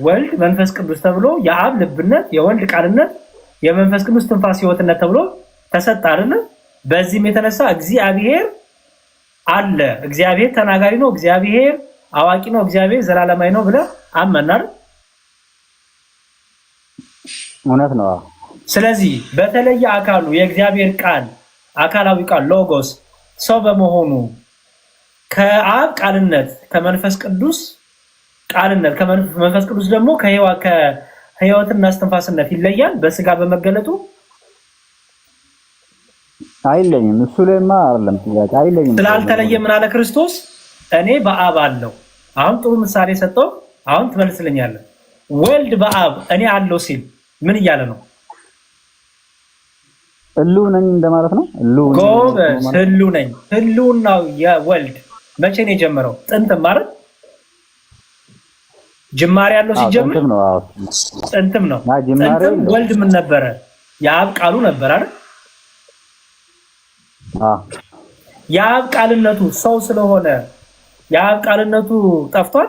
ወልድ መንፈስ ቅዱስ ተብሎ የአብ ልብነት የወልድ ቃልነት የመንፈስ ቅዱስ ትንፋስ ሕይወትነት ተብሎ ተሰጠ አይደል? በዚህም የተነሳ እግዚአብሔር አለ፣ እግዚአብሔር ተናጋሪ ነው፣ እግዚአብሔር አዋቂ ነው፣ እግዚአብሔር ዘላለማዊ ነው ብለህ አመናል። እውነት ነው። ስለዚህ በተለየ አካሉ የእግዚአብሔር ቃል አካላዊ ቃል ሎጎስ ሰው በመሆኑ ከአብ ቃልነት ከመንፈስ ቅዱስ ቃልነት ከመንፈስ ቅዱስ ደግሞ ከሕይወትና እስትንፋስነት ይለያል በስጋ በመገለጡ አይለኝም። እሱ ለማ አይደለም ጥያቄ አይለኝም። ስላልተለየ ምን አለ ክርስቶስ? እኔ በአብ አለው። አሁን ጥሩ ምሳሌ ሰጠው። አሁን ትመልስልኛለህ። ወልድ በአብ እኔ አለው ሲል ምን እያለ ነው? ህልው ነኝ እንደማለት ነው። ህልው ነኝ። ህልውናው የወልድ መቼ ነው የጀመረው? ጥንት ማለት ጅማሬ ያለው ሲጀምር ጥንትም ነው። ጥንትም ወልድ ምን ነበረ? የአብ ቃሉ ነበር አይደል? የአብ ቃልነቱ ሰው ስለሆነ የአብ ቃልነቱ ጠፍቷል?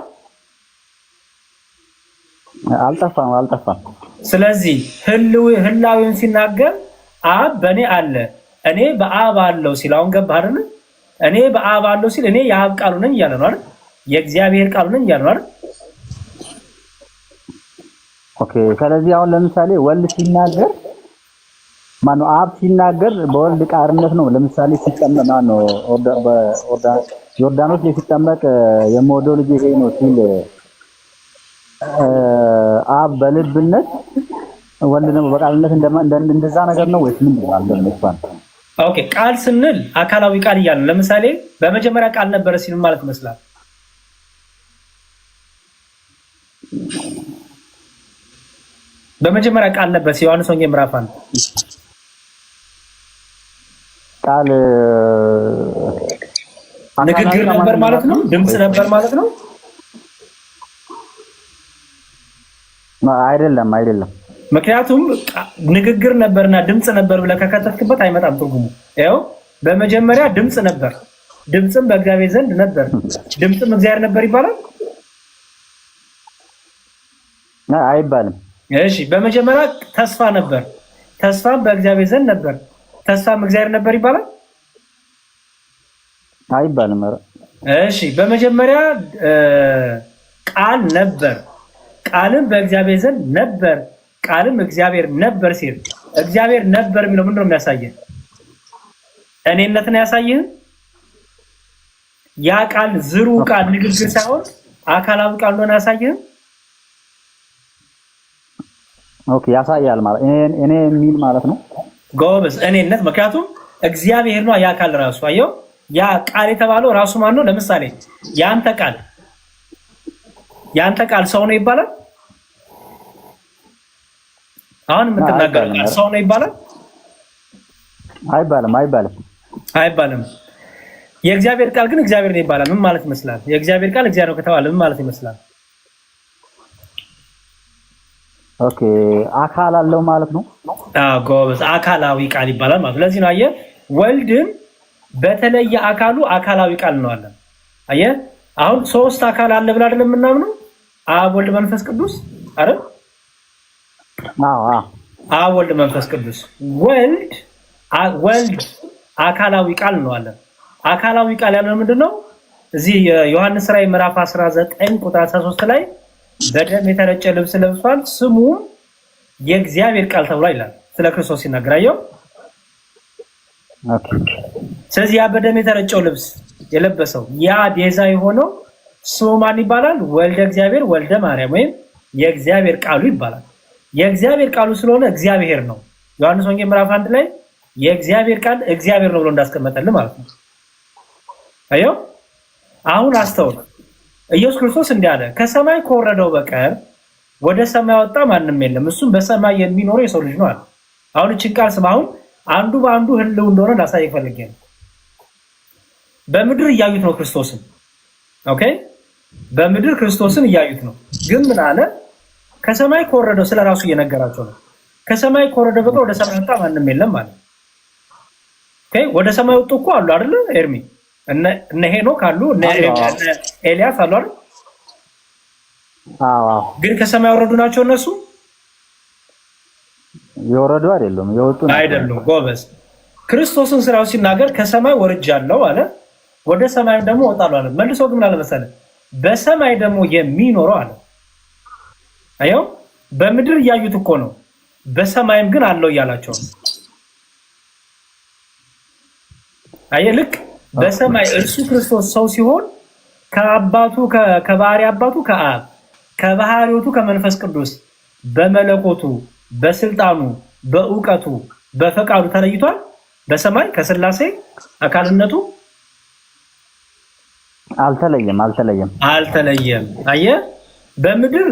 አልጠፋም። ስለዚህ ህላዊውን ሲናገር አብ በእኔ አለ እኔ በአብ አለው ሲል አሁን ገባህ አይደል? እኔ በአብ አለው ሲል እኔ የአብ ቃሉ ነኝ እያለ ነው አይደል? የእግዚአብሔር ቃሉ ነኝ እያለ ነው አይደል? ኦኬ። ስለዚህ አሁን ለምሳሌ ወልድ ሲናገር ማነው? አብ ሲናገር በወልድ ቃርነት ነው። ለምሳሌ ሲጠመቅ ማነው? ዮርዳኖስ ላይ ሲጠመቅ የምወደው ልጅ ይሄ ነው ሲል አብ በልብነት ወልድ ነው በቃልነት እንደዛ ነገር ነው ወይስ ምንድን ነው? አልገባኝም። ኦኬ። ቃል ስንል አካላዊ ቃል እያልን ለምሳሌ በመጀመሪያ ቃል ነበረ ሲል ማለት ይመስላል። በመጀመሪያ ቃል ነበር ዮሐንስ ወንጌል ምዕራፍ 1 ቃል ንግግር ነበር ማለት ነው። ድምጽ ነበር ማለት ነው። አይደለም። ምክንያቱም ንግግር ነበርና ድምጽ ነበር ብለህ ከከተትክበት አይመጣም ትርጉሙ። ይኸው በመጀመሪያ ድምጽ ነበር፣ ድምጽም በእግዚአብሔር ዘንድ ነበር፣ ድምጽም እግዚአብሔር ነበር ይባላል? አይባልም። እሺ። በመጀመሪያ ተስፋ ነበር፣ ተስፋም በእግዚአብሔር ዘንድ ነበር፣ ተስፋም እግዚአብሔር ነበር ይባላል? አይባልም። እሺ። በመጀመሪያ ቃል ነበር፣ ቃልም በእግዚአብሔር ዘንድ ነበር፣ ቃልም እግዚአብሔር ነበር ሲል እግዚአብሔር ነበር የሚለው ምንድን ነው የሚያሳየን? እኔነትን ያሳየን? ያ ቃል ዝሩ ቃል ንግግር ሳይሆን አካላዊ ቃል እንደሆነ ያሳየን? ኦኬ። ያሳያል ማለት እኔ የሚል ማለት ነው። ጎበዝ። እኔነት ምክንያቱም እግዚአብሔር ነው ያ ቃል ራሱ። አየው፣ ያ ቃል የተባለው ራሱ ማን ነው? ለምሳሌ ያንተ ቃል ሰው ነው ይባላል? አሁን የምትናገረው ቃል ሰው ነው ይባላል? አይባልም። የእግዚአብሔር ቃል ግን እግዚአብሔር ነው ይባላል። ምን ማለት ይመስላል? የእግዚአብሔር ቃል እግዚአብሔር ነው ከተባለ ምን ማለት ይመስላል? ኦኬ። አካል አለው ማለት ነው። ጎበዝ። አካላዊ ቃል ይባላል ማለት። ለዚህ ነው አየህ፣ ወልድን በተለየ አካሉ አካላዊ ቃል ነው አለ። አየህ፣ አሁን ሶስት አካል አለ ብላ አይደለም የምናምነው? አብ ወልድ መንፈስ ቅዱስ አይደል? አብ ወልድ መንፈስ ቅዱስ። ወልድ አካላዊ ቃል ነው አለ። አካላዊ ቃል ያለው ምንድነው? እዚህ የዮሐንስ ራዕይ ምዕራፍ 19 ቁጥር 13 ላይ በደም የተረጨ ልብስ ለብሷል ስሙም የእግዚአብሔር ቃል ተብሏል ይላል። ስለ ክርስቶስ ሲናገራየው። ስለዚህ ያ በደም የተረጨው ልብስ የለበሰው ያ ቤዛ የሆነው ስሙ ማን ይባላል? ወልደ እግዚአብሔር ወልደ ማርያም ወይም የእግዚአብሔር ቃሉ ይባላል። የእግዚአብሔር ቃሉ ስለሆነ እግዚአብሔር ነው። ዮሐንስ ወንጌል ምዕራፍ 1 ላይ የእግዚአብሔር ቃል እግዚአብሔር ነው ብሎ እንዳስቀመጠልን ማለት ነው። አየው። አሁን አስተውል። ኢየሱስ ክርስቶስ እንዲህ አለ፣ ከሰማይ ከወረደው በቀር ወደ ሰማይ ወጣ ማንም የለም፣ እሱም በሰማይ የሚኖረው የሰው ልጅ ነው አለ። አሁን እቺን ቃል ስማ። አሁን አንዱ በአንዱ ህልው እንደሆነ ላሳይ ፈልጌ ነው። በምድር እያዩት ነው ክርስቶስን። ኦኬ። በምድር ክርስቶስን እያዩት ነው። ግን ምን አለ? ከሰማይ ከወረደው ስለራሱ እየነገራቸው ነው። ከሰማይ ከወረደው በቀር ወደ ሰማይ ወጣ ማንም የለም ማለት። ኦኬ። ወደ ሰማይ ወጡ እኮ አሉ አይደል? ኤርሚ እነ ሄኖክ አሉ፣ እነ ኤልያስ አሉ አይደል? አዎ ግን ከሰማይ ወረዱ ናቸው እነሱ የወረዱ አይደለም የወጡ አይደሉም። ጎበዝ ክርስቶስን ስራው ሲናገር ከሰማይ ወርጃለሁ አለ፣ ወደ ሰማይ ደግሞ እወጣለሁ አለ። መልሶ ግን አለ መሰለህ በሰማይ ደግሞ የሚኖረው አለ። አየው በምድር እያዩት እኮ ነው፣ በሰማይም ግን አለው እያላቸው ነው። አየህ ልክ በሰማይ እርሱ ክርስቶስ ሰው ሲሆን ከአባቱ ከባህሪ አባቱ ከአብ ከባህሪዎቱ ከመንፈስ ቅዱስ በመለኮቱ በስልጣኑ በእውቀቱ በፈቃዱ ተለይቷል። በሰማይ ከስላሴ አካልነቱ አልተለየም። አየህ በምድር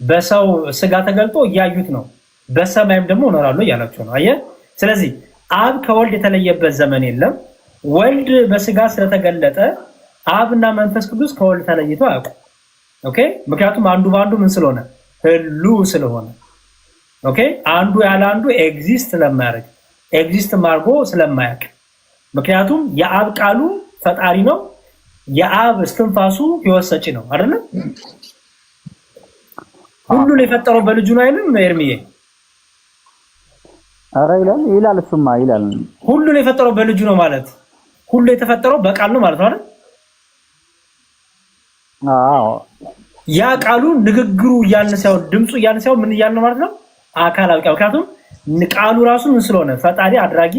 በሰው ስጋ ተገልጦ እያዩት ነው፣ በሰማይም ደግሞ እኖራለሁ እያላቸው ነው። አየህ ስለዚህ አብ ከወልድ የተለየበት ዘመን የለም። ወልድ በስጋ ስለተገለጠ አብና መንፈስ ቅዱስ ከወልድ ተለይቶ አያውቁም። ኦኬ ምክንያቱም አንዱ በአንዱ ምን ስለሆነ ህሉ ስለሆነ ኦኬ አንዱ ያለ አንዱ ኤግዚስት ስለማያደርግ ኤግዚስት ማርጎ ስለማያውቅ ምክንያቱም የአብ ቃሉ ፈጣሪ ነው፣ የአብ እስትንፋሱ ህይወት ሰጪ ነው አይደል? ሁሉን የፈጠረው በልጁ ነው አይደል? ኤርሚዬ አረ ይላል እሱማ ይላል። ሁሉን የፈጠረው በልጁ ነው ማለት ሁሉ የተፈጠረው በቃል ነው ማለት ነው አይደል? አዎ ያ ቃሉ ንግግሩ እያነሳው ድምጹ እያነሳው ምን እያለ ማለት ነው አካላዊ ቃል። ምክንያቱም ቃሉ ራሱ ምን ስለሆነ ፈጣሪ አድራጊ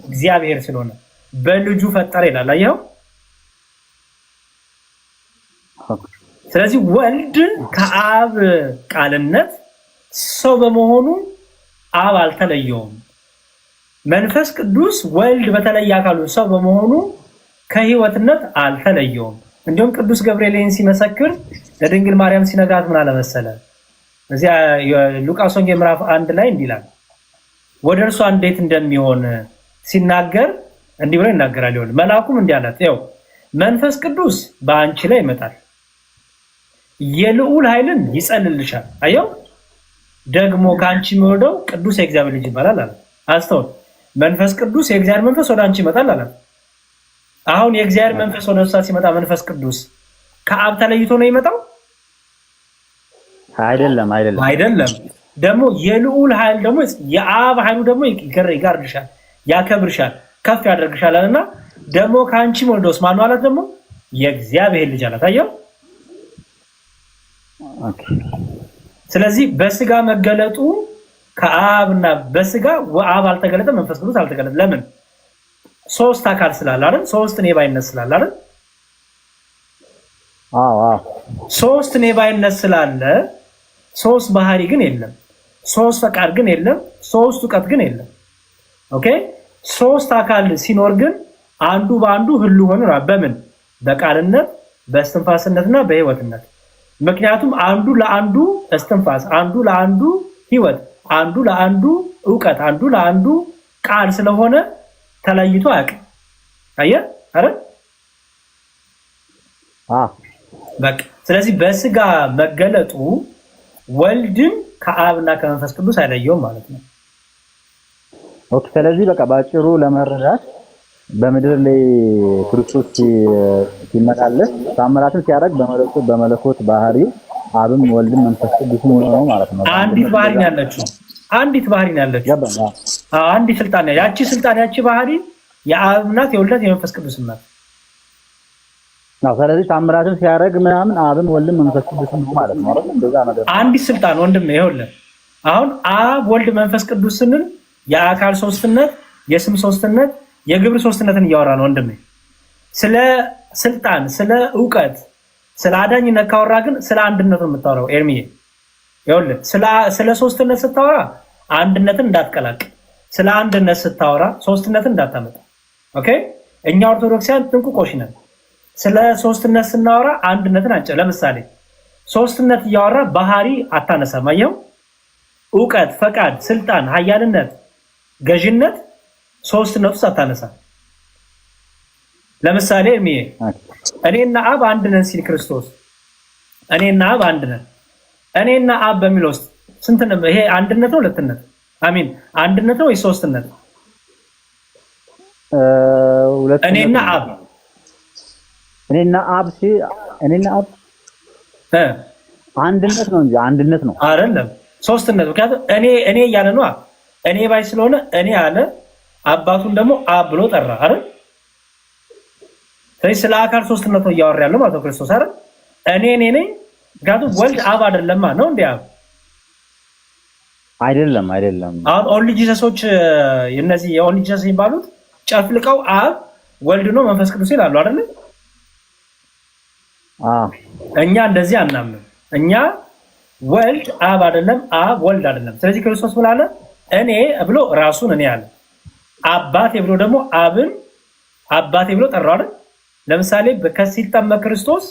እግዚአብሔር ስለሆነ በልጁ ፈጠረ ይላል። አየው ስለዚህ ወልድ ከአብ ቃልነት ሰው በመሆኑ አብ አልተለየውም። መንፈስ ቅዱስ ወልድ በተለየ አካሉ ሰው በመሆኑ ከህይወትነት አልተለየውም። እንዲሁም ቅዱስ ገብርኤልን ሲመሰክር ለድንግል ማርያም ሲነግራት ምን አለ መሰለ እዚያ ሉቃስ ወንጌል ምዕራፍ 1 ላይ እንዲላል ወደ እርሷ እንዴት እንደሚሆን ሲናገር እንዲህ ብሎ ይናገራል። ይሁን መልአኩም እንዲህ አላት ያው መንፈስ ቅዱስ በአንቺ ላይ ይመጣል፣ የልዑል ኃይልን ይጸልልሻል። አየው ደግሞ ካንቺ የሚወርደው ቅዱስ የእግዚአብሔር ልጅ ይባላል አለ። አስተውል መንፈስ ቅዱስ የእግዚአብሔር መንፈስ ወደ አንቺ ይመጣል አለ። አሁን የእግዚአብሔር መንፈስ ወደ እሷ ሲመጣ መንፈስ ቅዱስ ከአብ ተለይቶ ነው ይመጣው? አይደለም። ደግሞ የልዑል ኃይል ደግሞ የአብ ኃይሉ ደግሞ ይጋርድሻል፣ ያከብርሻል፣ ከፍ ያደርግሻል አለና ደግሞ ካንቺ ወልዶስ ማን ማለት ደግሞ የእግዚአብሔር ልጅ አለ። ታየው ኦኬ ስለዚህ በስጋ መገለጡ ከአብና በስጋ ወአብ አልተገለጠ መንፈስ ቅዱስ አልተገለጠ። ለምን? ሶስት አካል ስላለ አይደል? ሶስት ኔባይነት ስላለ አይደል? አዎ ሶስት ኔባይነት ስላለ ሶስት ባህሪ ግን የለም፣ ሶስት ፈቃድ ግን የለም፣ ሶስት እውቀት ግን የለም። ኦኬ ሶስት አካል ሲኖር ግን አንዱ በአንዱ ህሉ ሆኖ ነው። በምን? በቃልነት በእስትንፋስነትና በህይወትነት። ምክንያቱም አንዱ ለአንዱ እስትንፋስ፣ አንዱ ለአንዱ ህይወት፣ አንዱ ለአንዱ እውቀት፣ አንዱ ለአንዱ ቃል ስለሆነ ተለይቶ አያውቅም። አየህ አይደል? በቃ ስለዚህ በስጋ መገለጡ ወልድን ከአብና ከመንፈስ ቅዱስ አይለየውም ማለት ነው። ኦኬ ስለዚህ በቃ ባጭሩ ለመረዳት በምድር ላይ ክርስቶስ ሲመላለስ ታምራትን ሲያደርግ በመለኮት ባህሪ አብም ወልድም መንፈስ ቅዱስም ሆኖ ነው ማለት ነው። አንዲት ባህሪ ነው ያለችው። አንዲት ስልጣን ነው። ያቺ ስልጣን ያቺ ባህሪ የአብ ናት፣ የወልድ የመንፈስ ቅዱስ ናት። ነው ስለዚህ ታምራትን ሲያደርግ ምናምን አብም ወልድም መንፈስ ቅዱስም ነው ማለት ነው አይደል? እንደዛ ነገር አንዲት ስልጣን ወንድም ይኸውልህ አሁን አብ ወልድ መንፈስ ቅዱስ ስንል የአካል ሶስትነት፣ የስም ሶስትነት፣ የግብር ሶስትነትን እያወራ ነው ወንድም። ስለ ስልጣን፣ ስለ እውቀት፣ ስለ አዳኝነት ካወራ ግን ስለ አንድነት ነው የምታወራው ኤርሚዬ። ይኸውልህ ስለ ሶስትነት ስታወራ አንድነትን እንዳትቀላቅል፣ ስለ አንድነት ስታወራ ሶስትነትን እንዳታመጣ። ኦኬ እኛ ኦርቶዶክሳውያን ጥንቁቆች ነን። ስለ ሶስትነት ስናወራ አንድነትን አንጨ ለምሳሌ ሶስትነት እያወራ ባህሪ አታነሳም። አየው እውቀት፣ ፈቃድ፣ ስልጣን፣ ኃያልነት፣ ገዥነት ሶስትነት ውስጥ አታነሳም። ለምሳሌ እኔና አብ አንድ ነን ሲል ክርስቶስ እኔና አብ አንድ ነን። እኔና አብ በሚለው ውስጥ ስንት ነው? ይሄ አንድነት ነው ሁለትነት? አሚን አንድነት ነው ወይ ሶስትነት? እኔና አብ አንድነት ነው እንጂ አንድነት ነው አይደለም፣ ሶስትነት። ምክንያቱም እኔ እያለ ነው። እኔ ባይ ስለሆነ እኔ አለ፣ አባቱን ደግሞ አብ ብሎ ጠራ አይደል? ስለዚህ ስለ አካል ሶስትነት ነው እያወራ ያለው ማለት ነው ክርስቶስ አይደል? እኔ ነኝ። ምክንያቱም ወልድ አብ አይደለማ ነው እንዴ? አብ አይደለም። አሁን ኦንሊ ጂሰሶች እነዚህ የኦንሊ ጂሰስ የሚባሉት ጨፍልቀው አብ ወልድ ነው መንፈስ ቅዱስ ይላሉ አይደል? እኛ እንደዚህ አናምንም። እኛ ወልድ አብ አይደለም፣ አብ ወልድ አይደለም። ስለዚህ ክርስቶስ ምን አለ? እኔ ብሎ ራሱን እኔ አለ። አባቴ ብሎ ደግሞ አብን አባቴ ብሎ ጠራው አይደል? ለምሳሌ ሲጠመቅ ክርስቶስ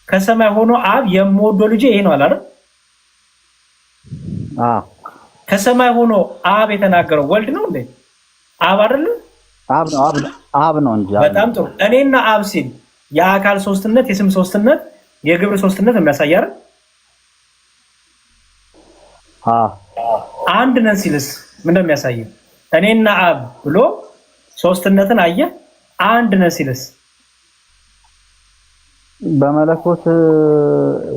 ከሰማይ ሆኖ አብ የምወደው ልጄ ይሄ ነው አለ አይደል? ከሰማይ ሆኖ አብ የተናገረው ወልድ ነው እንዴ? አብ አይደለም? አብ ነው እንጂ። በጣም ጥሩ። እኔና አብ ሲል የአካል ሶስትነት፣ የስም ሶስትነት፣ የግብር ሶስትነት የሚያሳይ አይደል? አንድ ነን ሲልስ ምን እንደሚያሳየው? እኔና አብ ብሎ ሶስትነትን አየ። አንድ ነን ሲልስ በመለኮት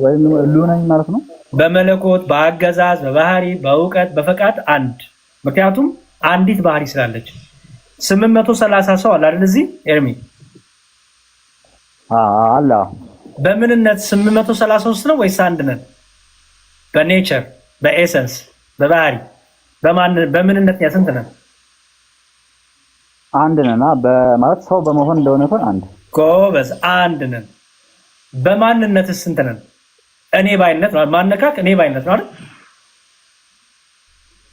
ወይም ሁሉ ነኝ ማለት ነው። በመለኮት በአገዛዝ በባህሪ በእውቀት በፈቃድ አንድ። ምክንያቱም አንዲት ባህሪ ስላለች 830 ሰው አለ አይደል? እዚህ ኤርሚ አላ በምንነት 833 ነው ወይስ አንድ ነን? በኔቸር በኤሰንስ በባህሪ በምንነት ስንት ነን? አንድ ነን። በማለት ሰው በመሆን እንደሆነ እንኳን አንድ ጎበዝ፣ አንድ ነን። በማንነት ስንት ነን? እኔ ባይነት ነው ማነካክ፣ እኔ ባይነት ነው አይደል?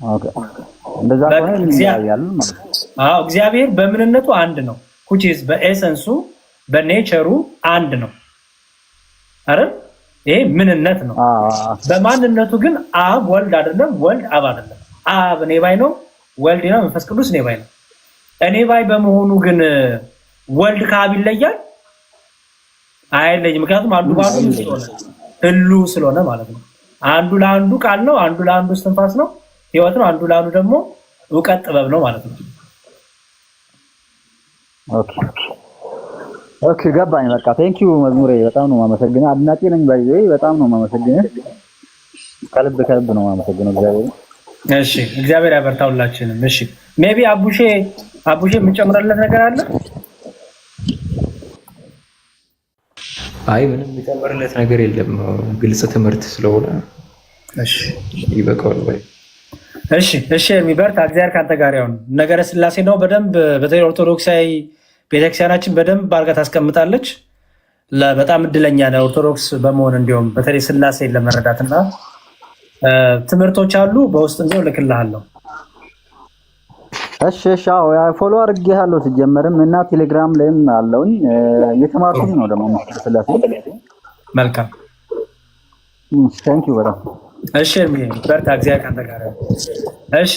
ኦኬ፣ እንደዛ ከሆነ ያያል ማለት ነው። እግዚአብሔር በምንነቱ አንድ ነው። which is በኤሰንሱ በኔቸሩ አንድ ነው አይደል? ይሄ ምንነት ነው። በማንነቱ ግን አብ ወልድ አይደለም፣ ወልድ አብ አይደለም። አብ እኔ ባይ ነው፣ ወልድ ነው፣ መንፈስ ቅዱስ እኔ ባይ ነው። እኔ ባይ በመሆኑ ግን ወልድ ከአብ ይለያል? አይለይም። ምክንያቱም አንዱ ባሉ ስለሆነ ህሉ ስለሆነ ማለት ነው። አንዱ ለአንዱ ቃል ነው፣ አንዱ ለአንዱ እስትንፋስ ነው፣ ህይወት ነው። አንዱ ለአንዱ ደግሞ እውቀት ጥበብ ነው ማለት ነው። ኦኬ ገባኝ። በቃ ቴንኪዩ መዝሙሬ፣ በጣም ነው የማመሰግነው። አድናቂ ነኝ ባይዘ፣ በጣም ነው የማመሰግነው። ከልብ ነው የማመሰግነው እግዚአብሔር። እሺ እግዚአብሔር ያበርታውላችንም። እሺ ሜቢ አቡሼ የምጨምረለት ነገር አለ? አይ ምንም የጨመርለት ነገር የለም። ግልጽ ትምህርት ስለሆነ እሺ ይበቃዋል ወይ? እሺ የሚበርታ እግዚአብሔር ካንተ ጋር ይሁን። ነገረ ስላሴ ነው በደንብ በተለይ ኦርቶዶክሳዊ ቤተክርስቲያናችን በደንብ አድርጋ ታስቀምጣለች። በጣም እድለኛ ነው ኦርቶዶክስ በመሆን እንዲሁም በተለይ ስላሴን ለመረዳትና ትምህርቶች አሉ። በውስጥ እንደው ልክልሃለሁ። እሺ ፎሎ አድርጌሃለሁ ሲጀመርም እና ቴሌግራም ላይም አለውኝ እየተማርኩኝ ነው ደግሞ ስላሴ። መልካም ቴንኪው በጣም እሺ። በርታ እግዚአብሔር ካንተ ጋር ይሁን። እሺ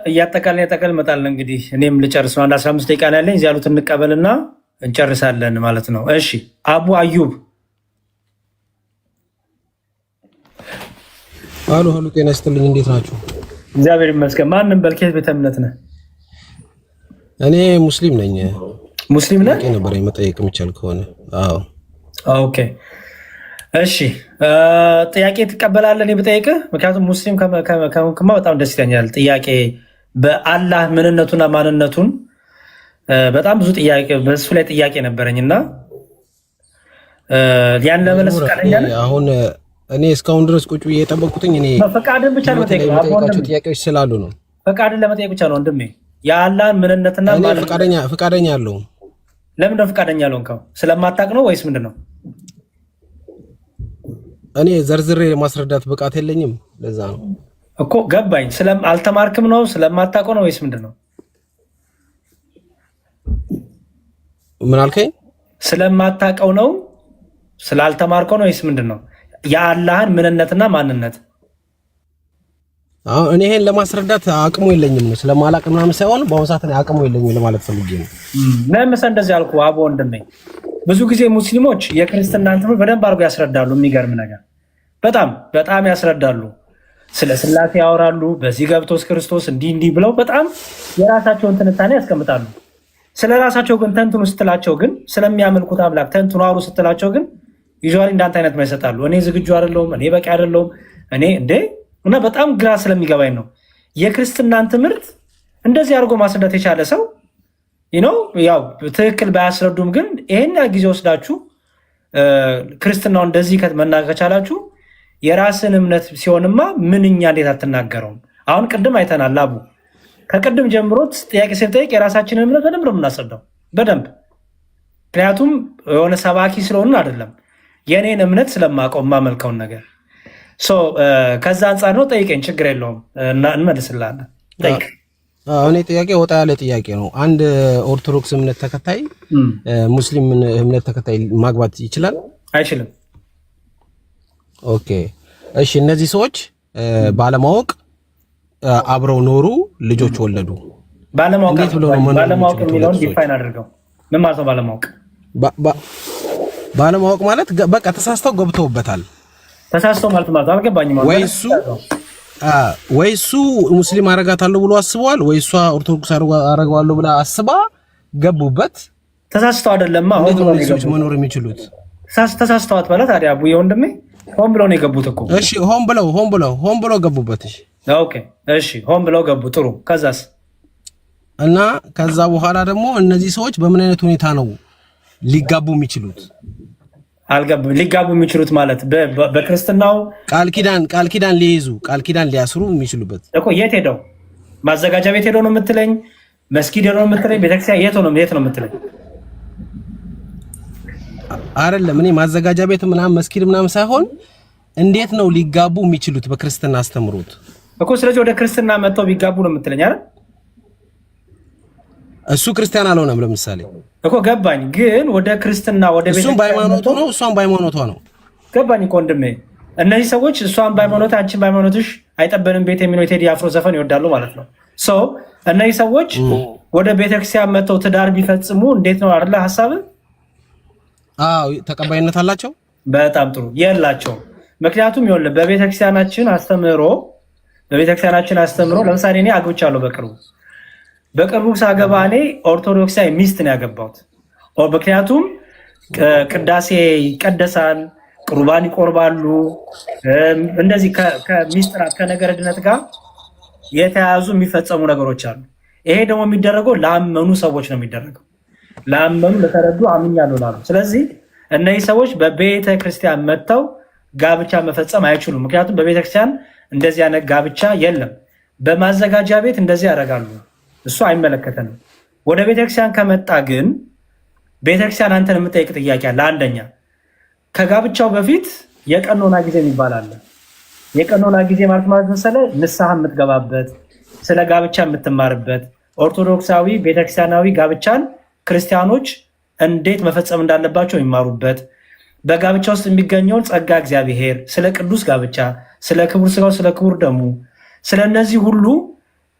እያጠቃልን መጣልን። እንግዲህ እኔም ልጨርስ ነው። አንድ 15 ደቂቃ ነው ያለኝ። እዚህ ያሉትን እንቀበልና እንጨርሳለን ማለት ነው። እሺ አቡ አዩብ አሉ ጤና ይስጥልኝ። እንዴት ናችሁ? እግዚአብሔር ይመስገን። ማንም በልኬት ቤተ እምነት ነህ? እኔ ሙስሊም ነኝ። ሙስሊም ነህ? ነበር መጠየቅ የሚቻል ከሆነ አዎ። ኦኬ እሺ ጥያቄ ትቀበላለህ? እኔ ብጠይቅህ፣ ምክንያቱም ሙስሊም ከሆንክማ በጣም ደስ ይለኛል። ጥያቄ በአላህ ምንነቱና ማንነቱን በጣም ብዙ ጥያቄ በሱ ላይ ጥያቄ ነበረኝ እና ያን ለመለስ ፈቃደኛ ነህ? አሁን እኔ እስካሁን ድረስ ቁጭ ብዬ የጠበቅኩትኝ እኔ ፈቃድን ብቻ ነው የምጠይቃቸው ጥያቄዎች ስላሉ ነው። ፈቃድን ለመጠየቅ ብቻ ነው ወንድሜ። የአላህን ምንነትና ፈቃደኛ አለው። ለምን ነው ፈቃደኛ አልሆንከው? ስለማታውቅ ነው ወይስ ምንድን ነው? እኔ ዘርዝሬ ማስረዳት ብቃት የለኝም። ለዛ ነው እኮ ገባኝ። አልተማርክም ነው? ስለማታውቀው ነው ወይስ ምንድን ነው? ምን አልከኝ? ስለማታውቀው ነው? ስላልተማርከው ነው ወይስ ምንድን ነው? የአላህን ምንነትና ማንነት እኔ ይሄን ለማስረዳት አቅሙ የለኝም ነው። ስለማላቅ ምናምን ሳይሆን በአሁኑ ሰዓት እኔ አቅሙ የለኝም ለማለት ፈልጌ ነው። ለምሳ እንደዚህ አልኩ አቦ ወንድሜ። ብዙ ጊዜ ሙስሊሞች የክርስትናን ትምህርት በደንብ አድርገው ያስረዳሉ። የሚገርም ነገር በጣም ያስረዳሉ። ስለ ስላሴ ያወራሉ። በዚህ ገብቶስ ክርስቶስ እንዲህ ብለው በጣም የራሳቸውን ትንታኔ ያስቀምጣሉ። ስለ ራሳቸው ግን ተንትኑ ስትላቸው ግን ስለሚያመልኩት አምላክ ተንትኑ አውሩ ስትላቸው ግን ዩዥዋሊ እንዳንተ አይነት ማይሰጣሉ። እኔ ዝግጁ አይደለሁም፣ እኔ በቂ አይደለሁም፣ እኔ እንዴ እና በጣም ግራ ስለሚገባኝ ነው የክርስትናን ትምህርት እንደዚህ አድርጎ ማስረዳት የቻለ ሰው ያው ትክክል ባያስረዱም ግን ይሄን ጊዜ ወስዳችሁ ክርስትናው እንደዚህ መናገር ከቻላችሁ የራስን እምነት ሲሆንማ ምንኛ እንዴት አትናገረውም? አሁን ቅድም አይተናል። አቡ ከቅድም ጀምሮ ጥያቄ ስንጠይቅ የራሳችንን እምነት በደንብ ነው የምናስረዳው፣ በደንብ ምክንያቱም የሆነ ሰባኪ ስለሆንን አይደለም፣ የእኔን እምነት ስለማውቀው የማመልከውን ነገር ከዛ አንጻር ነው። ጠይቀኝ፣ ችግር የለውም እንመልስላለን። ጠይቅ። እኔ ጥያቄ ወጣ ያለ ጥያቄ ነው። አንድ ኦርቶዶክስ እምነት ተከታይ ሙስሊም እምነት ተከታይ ማግባት ይችላል? አይችልም። ኦኬ እሺ። እነዚህ ሰዎች ባለማወቅ አብረው ኖሩ፣ ልጆች ወለዱ። ባለማወቅ የሚለውን ዲፋይን አድርገው። ምን ማለት ነው ባለማወቅ? ባለማወቅ ማለት በቃ ተሳስተው ገብተውበታል። ተሳስተው ማለት አልገባኝም። ወይ እሱ ሙስሊም አረጋታለሁ ብሎ አስበዋል፣ ወይ እሷ ኦርቶዶክስ አረጋዋለሁ ብላ አስባ ገቡበት። ተሳስተው አይደለም አሁን ልጆች መኖር የሚችሉት ተሳስተው አትበላ። ታዲያ አቡዬ ወንድሜ ሆን ብለው ነው የገቡት እኮ። እሺ ሆን ብለው ገቡበት። እሺ ኦኬ እሺ ሆን ብለው ገቡ። ጥሩ። ከዛስ? እና ከዛ በኋላ ደግሞ እነዚህ ሰዎች በምን አይነት ሁኔታ ነው ሊጋቡ የሚችሉት? ሊጋቡ የሚችሉት ማለት በክርስትናው ቃል ኪዳን ሊያስሩ የሚችሉበት እኮ። የት ሄደው? ማዘጋጃ ቤት ሄደው ነው የምትለኝ? መስጊድ ሄደው ነው የምትለኝ? ቤተክርስቲያን የት ነው የምትለኝ? አይደለም እኔ ማዘጋጃ ቤት ምናምን መስጊድ ምናምን ሳይሆን እንዴት ነው ሊጋቡ የሚችሉት በክርስትና አስተምሮት እኮ። ስለዚህ ወደ ክርስትና መጥተው ቢጋቡ ነው የምትለኝ አይደል? እሱ ክርስቲያን አልሆነም ለምሳሌ እኮ ገባኝ። ግን ወደ ክርስትና ወደ ቤተ እሱም በሃይማኖቱ ነው እሷም በሃይማኖቷ ነው። ገባኝ እኮ ወንድሜ። እነዚህ ሰዎች እሷም በሃይማኖት አንቺም በሃይማኖትሽ አይጠበንም ቤት የሚለው የቴዲ አፍሮ ዘፈን ይወዳሉ ማለት ነው። እነዚህ ሰዎች ወደ ቤተክርስቲያን መጥተው ትዳር ቢፈጽሙ እንዴት ነው አይደለ ሐሳብ? አዎ ተቀባይነት አላቸው? በጣም ጥሩ። የላቸውም። ምክንያቱም ይኸውልህ በቤተክርስቲያናችን አስተምሮ ለምሳሌ እኔ አግብቻለሁ በቅርቡ ሳገባ እኔ ኦርቶዶክሳዊ ሚስት ነው ያገባሁት። ምክንያቱም ቅዳሴ ይቀደሳል፣ ቁርባን ይቆርባሉ። እንደዚህ ከሚስጥራት ከነገረ ድነት ጋር የተያያዙ የሚፈጸሙ ነገሮች አሉ። ይሄ ደግሞ የሚደረገው ላመኑ ሰዎች ነው የሚደረገው። ላመኑ ለተረዱ አምኛለሁ ላሉ። ስለዚህ እነዚህ ሰዎች በቤተ ክርስቲያን መጥተው ጋብቻ መፈጸም አይችሉም። ምክንያቱም በቤተ ክርስቲያን እንደዚህ አይነት ጋብቻ የለም። በማዘጋጃ ቤት እንደዚህ ያደርጋሉ። እሱ አይመለከተንም። ወደ ቤተክርስቲያን ከመጣ ግን ቤተክርስቲያን አንተን የምጠይቅ ጥያቄ አለ። አንደኛ ከጋብቻው በፊት የቀኖና ጊዜ የሚባል አለ። የቀኖና ጊዜ ማለት መሰለህ ንስሐ የምትገባበት፣ ስለ ጋብቻ የምትማርበት፣ ኦርቶዶክሳዊ ቤተክርስቲያናዊ ጋብቻን ክርስቲያኖች እንዴት መፈጸም እንዳለባቸው የሚማሩበት፣ በጋብቻ ውስጥ የሚገኘውን ጸጋ እግዚአብሔር፣ ስለ ቅዱስ ጋብቻ፣ ስለ ክቡር ስጋው፣ ስለ ክቡር ደሙ፣ ስለ እነዚህ ሁሉ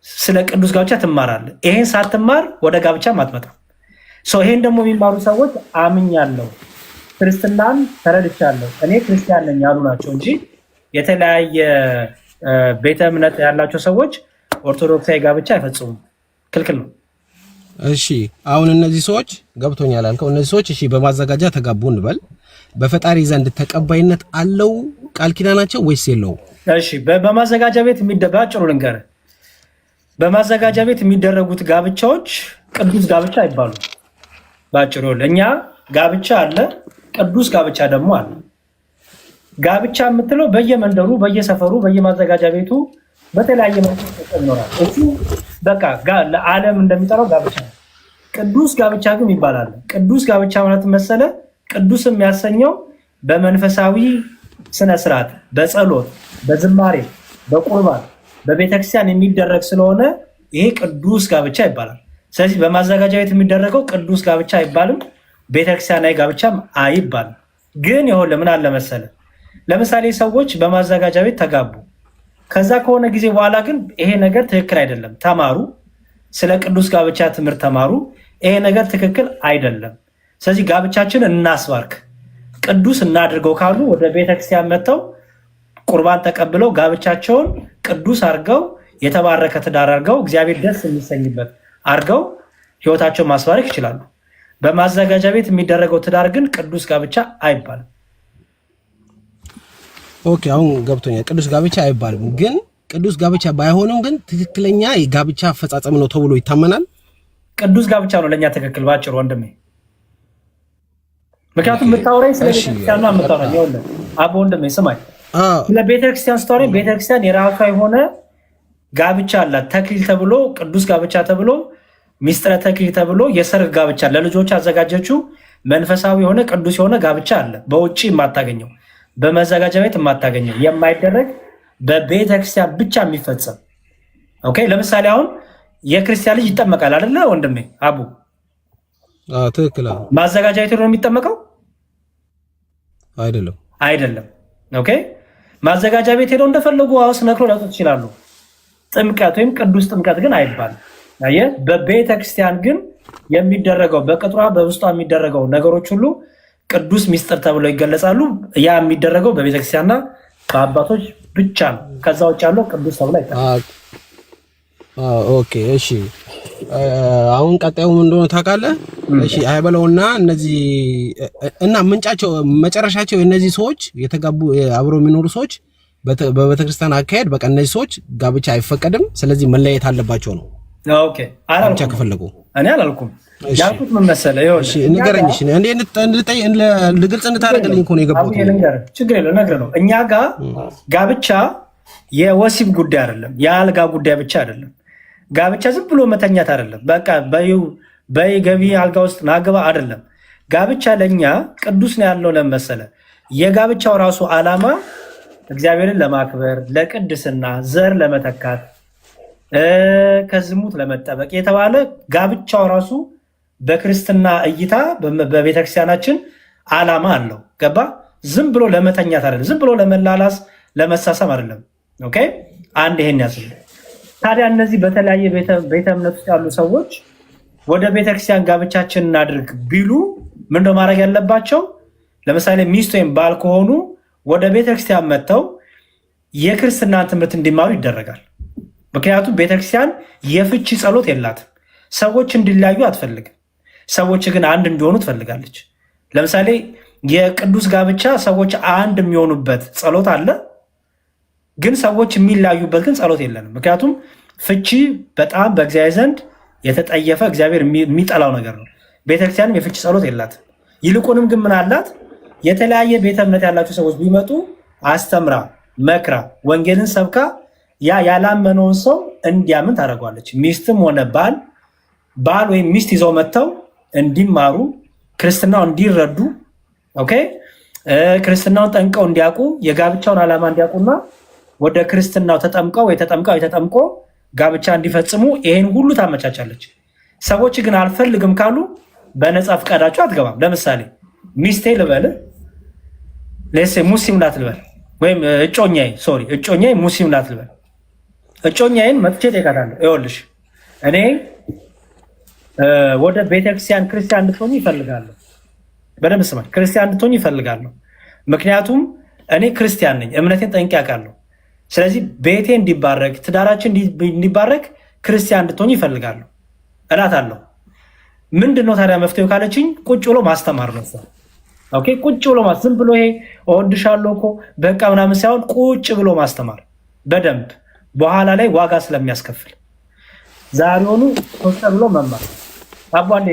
ስለ ቅዱስ ጋብቻ ትማራለህ። ይሄን ሳትማር ወደ ጋብቻ አትመጣም። ይሄን ደግሞ የሚማሩ ሰዎች አምኛለሁ፣ ክርስትናን ተረድቻለሁ፣ እኔ ክርስቲያን ነኝ ያሉ ናቸው እንጂ የተለያየ ቤተ እምነት ያላቸው ሰዎች ኦርቶዶክሳዊ ጋብቻ አይፈጽሙም። ክልክል ነው። እሺ አሁን እነዚህ ሰዎች ገብቶኛል አልከው። እነዚህ ሰዎች እሺ በማዘጋጃ ተጋቡ እንበል፣ በፈጣሪ ዘንድ ተቀባይነት አለው ቃል ኪዳናቸው ወይስ የለውም? እሺ በማዘጋጃ ቤት የሚደባጭሩ ልንገርህ፣ በማዘጋጃ ቤት የሚደረጉት ጋብቻዎች ቅዱስ ጋብቻ አይባሉ። ባጭሩ እኛ ጋብቻ አለ፣ ቅዱስ ጋብቻ ደግሞ አለ። ጋብቻ የምትለው በየመንደሩ፣ በየሰፈሩ፣ በየማዘጋጃ ቤቱ በተለያየ መልኩ ይኖራል። እሱ በቃ ለዓለም እንደሚጠራው ጋብቻ ነው። ቅዱስ ጋብቻ ግን ይባላል። ቅዱስ ጋብቻ ማለት መሰለ ቅዱስ የሚያሰኘው በመንፈሳዊ ስነ ስርዓት፣ በጸሎት፣ በዝማሬ፣ በቁርባን በቤተክርስቲያን የሚደረግ ስለሆነ ይሄ ቅዱስ ጋብቻ ይባላል። ስለዚህ በማዘጋጃ ቤት የሚደረገው ቅዱስ ጋብቻ አይባልም፣ ቤተክርስቲያናዊ ጋብቻም አይባልም። ግን ይሁን ለምን አለ መሰለ፣ ለምሳሌ ሰዎች በማዘጋጃ ቤት ተጋቡ። ከዛ ከሆነ ጊዜ በኋላ ግን ይሄ ነገር ትክክል አይደለም፣ ተማሩ፣ ስለ ቅዱስ ጋብቻ ትምህርት ተማሩ፣ ይሄ ነገር ትክክል አይደለም፣ ስለዚህ ጋብቻችን እናስባርክ፣ ቅዱስ እናድርገው ካሉ ወደ ቤተክርስቲያን መጥተው ቁርባን ተቀብለው ጋብቻቸውን ቅዱስ አድርገው የተባረከ ትዳር አድርገው እግዚአብሔር ደስ የሚሰኝበት አድርገው ህይወታቸውን ማስባረክ ይችላሉ። በማዘጋጃ ቤት የሚደረገው ትዳር ግን ቅዱስ ጋብቻ አይባልም። ኦኬ አሁን ገብቶኛል። ቅዱስ ጋብቻ አይባልም ግን ቅዱስ ጋብቻ ባይሆንም ግን ትክክለኛ የጋብቻ አፈጻጸም ነው ተብሎ ይታመናል። ቅዱስ ጋብቻ ነው ለኛ ትክክል ባጭሩ ወንድሜ። ምክንያቱም የምታወራኝ ስለ ቤተክርስቲያን ነው የምታወራኝ። ይኸውልህ አቦ ወንድሜ ስማኝ፣ ስለ ቤተክርስቲያን ስታወራኝ ቤተክርስቲያን የራሷ የሆነ ጋብቻ አላት። ተክሊል ተብሎ ቅዱስ ጋብቻ ተብሎ ሚስጥረ ተክሊል ተብሎ የሰርግ ጋብቻ ለልጆች አዘጋጀችው መንፈሳዊ የሆነ ቅዱስ የሆነ ጋብቻ አለ። በውጭ የማታገኘው በመዘጋጃ ቤት የማታገኘው የማይደረግ በቤተክርስቲያን ብቻ የሚፈጸም። ኦኬ ለምሳሌ አሁን የክርስቲያን ልጅ ይጠመቃል አይደለ ወንድሜ አቡ? ትክክል። ማዘጋጃ ቤት ነው የሚጠመቀው አይደለም? አይደለም። ኦኬ ማዘጋጃ ቤት ሄደው እንደፈለጉ አውስ ነክሮ ሊያወጡት ይችላሉ። ጥምቀት ወይም ቅዱስ ጥምቀት ግን አይባልም። አየህ፣ በቤተክርስቲያን ግን የሚደረገው በቅጥሯ በውስጧ የሚደረገው ነገሮች ሁሉ ቅዱስ ሚስጥር ተብለው ይገለጻሉ። ያ የሚደረገው በቤተክርስቲያንና በአባቶች ብቻ ነው። ከዛ ውጭ ያለው ቅዱስ ተብሎ አይጠራም። ኦኬ እሺ፣ አሁን ቀጣዩ ምን እንደሆነ ታውቃለህ? እሺ አይበለውና እነዚህ እና ምንጫቸው መጨረሻቸው የእነዚህ ሰዎች የተጋቡ አብረው የሚኖሩ ሰዎች በቤተክርስቲያን አካሄድ በቃ እነዚህ ሰዎች ጋብቻ አይፈቀድም፣ ስለዚህ መለያየት አለባቸው ነው። ኦኬ አላልኩም፣ ብቻ ከፈለጉ እኔ አላልኩም። ያልኩት ምን መሰለህ? እሺ ንገረኝ። እሺ ልግልጽ እንድታደርግልኝ እኮ ነው የገባሁት። ችግር የለም ነግረህ ነው። እኛ ጋር ጋብቻ የወሲብ ጉዳይ አይደለም፣ የአልጋ ጉዳይ ብቻ አይደለም። ጋብቻ ዝም ብሎ መተኛት አይደለም። በቃ በገቢ አልጋ ውስጥ ናግባ አይደለም። ጋብቻ ለኛ ቅዱስ ነው ያለው ለመሰለ የጋብቻው ራሱ ዓላማ እግዚአብሔርን ለማክበር ለቅድስና፣ ዘር ለመተካት፣ ከዝሙት ለመጠበቅ የተባለ ጋብቻው ራሱ በክርስትና እይታ በቤተክርስቲያናችን ዓላማ አለው። ገባ? ዝም ብሎ ለመተኛት አይደለም። ዝም ብሎ ለመላላስ ለመሳሳም አይደለም። ኦኬ አንድ ይሄን ያስብ። ታዲያ እነዚህ በተለያየ ቤተ እምነት ውስጥ ያሉ ሰዎች ወደ ቤተክርስቲያን ጋብቻችን እናድርግ ቢሉ ምንድነው ማድረግ ያለባቸው? ለምሳሌ ሚስት ወይም ባል ከሆኑ ወደ ቤተክርስቲያን መጥተው የክርስትና ትምህርት እንዲማሩ ይደረጋል። ምክንያቱም ቤተክርስቲያን የፍቺ ጸሎት የላትም። ሰዎች እንዲለያዩ አትፈልግም። ሰዎች ግን አንድ እንዲሆኑ ትፈልጋለች። ለምሳሌ የቅዱስ ጋብቻ ሰዎች አንድ የሚሆኑበት ጸሎት አለ፣ ግን ሰዎች የሚለያዩበት ግን ጸሎት የለንም። ምክንያቱም ፍቺ በጣም በእግዚአብሔር ዘንድ የተጠየፈ እግዚአብሔር የሚጠላው ነገር ነው። ቤተክርስቲያንም የፍቺ ጸሎት የላትም። ይልቁንም ግን ምን አላት? የተለያየ ቤተ እምነት ያላቸው ሰዎች ቢመጡ አስተምራ፣ መክራ፣ ወንጌልን ሰብካ ያ ያላመነውን ሰው እንዲያምን ታደርገዋለች። ሚስትም ሆነ ባል ወይም ሚስት ይዘው መጥተው እንዲማሩ፣ ክርስትናው እንዲረዱ፣ ኦኬ ክርስትናውን ጠንቀው እንዲያውቁ፣ የጋብቻውን ዓላማ እንዲያውቁና ወደ ክርስትናው ተጠምቆ ጋብቻ እንዲፈጽሙ ይሄን ሁሉ ታመቻቻለች። ሰዎች ግን አልፈልግም ካሉ በነፃ ፈቃዳቸው አትገባም። ለምሳሌ ሚስቴ ልበል ሙስሊም ናት ልበል፣ ወይም እጮኛዬ ሙስሊም ናት ልበል። እጮኛዬን መጥቼ እጠይቃታለሁ። ይኸውልሽ እኔ ወደ ቤተክርስቲያን ክርስቲያን እንድትሆኝ ይፈልጋለሁ። በደንብ ስማኝ፣ ክርስቲያን እንድትሆኝ ይፈልጋለሁ። ምክንያቱም እኔ ክርስቲያን ነኝ፣ እምነቴን ጠንቅቄ አውቃለሁ። ስለዚህ ቤቴ እንዲባረክ፣ ትዳራችን እንዲባረክ ክርስቲያን እንድትሆኝ ይፈልጋለሁ እላታለሁ። ምንድን ነው ታዲያ መፍትሄው ካለችኝ፣ ቁጭ ብሎ ማስተማር ነው። ኦኬ ቁጭ ብሎ ዝም ብሎ ይሄ እወድሻለሁ እኮ በቃ ምናምን ሳይሆን ቁጭ ብሎ ማስተማር በደንብ በኋላ ላይ ዋጋ ስለሚያስከፍል ዛሬውኑ ቁጭ ብሎ መማር። አቧን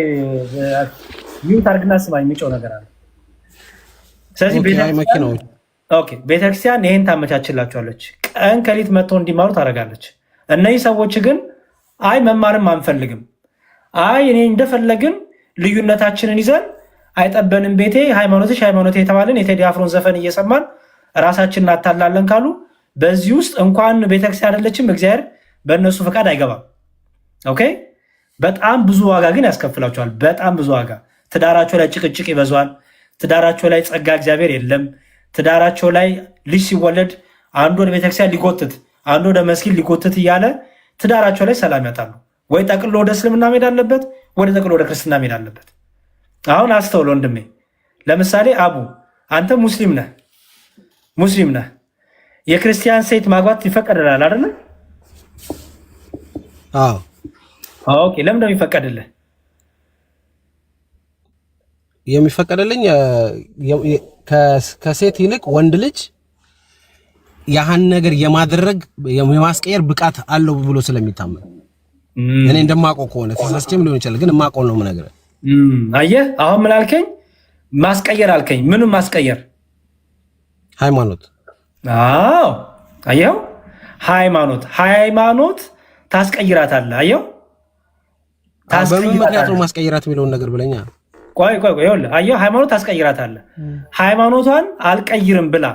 ሚውት አድርግና ስማ፣ የሚጮህ ነገር አለ። ስለዚህ ቤተክርስቲያን ይሄን ታመቻችላቸዋለች። ቀን ከሊት መጥተው እንዲማሩ ታደርጋለች። እነዚህ ሰዎች ግን አይ መማርም አንፈልግም፣ አይ እኔ እንደፈለግን ልዩነታችንን ይዘን አይጠበንም ቤቴ ሃይማኖትሽ ሃይማኖቴ የተባለን የቴዲ አፍሮን ዘፈን እየሰማን ራሳችንን እናታላለን ካሉ በዚህ ውስጥ እንኳን ቤተክርስቲያን አይደለችም እግዚአብሔር በእነሱ ፈቃድ አይገባም። ኦኬ በጣም ብዙ ዋጋ ግን ያስከፍላቸዋል። በጣም ብዙ ዋጋ። ትዳራቸው ላይ ጭቅጭቅ ይበዛዋል። ትዳራቸው ላይ ጸጋ እግዚአብሔር የለም። ትዳራቸው ላይ ልጅ ሲወለድ አንዱ ወደ ቤተክርስቲያን ሊጎትት፣ አንዱ ወደ መስጊድ ሊጎትት እያለ ትዳራቸው ላይ ሰላም ያጣሉ። ወይ ጠቅሎ ወደ እስልምና መሄድ አለበት፣ ወደ ጠቅሎ ወደ ክርስትና መሄድ አለበት። አሁን አስተውል ወንድሜ። ለምሳሌ አቡ አንተ ሙስሊም ነህ። የክርስቲያን ሴት ማግባት ይፈቀድልሃል አይደለ? አዎ። ኦኬ ለምን ነው የሚፈቀድልህ? የሚፈቀድልኝ ከሴት ይልቅ ወንድ ልጅ ያህን ነገር የማድረግ የማስቀየር ብቃት አለው ብሎ ስለሚታመን እኔ እንደማውቀው ከሆነ ተሳስቼም ሊሆን ይችላል፣ ግን የማውቀው ነው የምነግርህ። አየህ አሁን ምን አልከኝ? ማስቀየር አልከኝ። ምንም ማስቀየር? ሃይማኖት። አዎ አየው፣ ሃይማኖት ታስቀይራታለህ። አየው በምን ምክንያት ነው ማስቀይራት የሚለውን ነገር ብለኛ። ቆይ ይኸውልህ፣ አየው ሃይማኖት ታስቀይራታለህ። ሃይማኖቷን አልቀይርም ብላ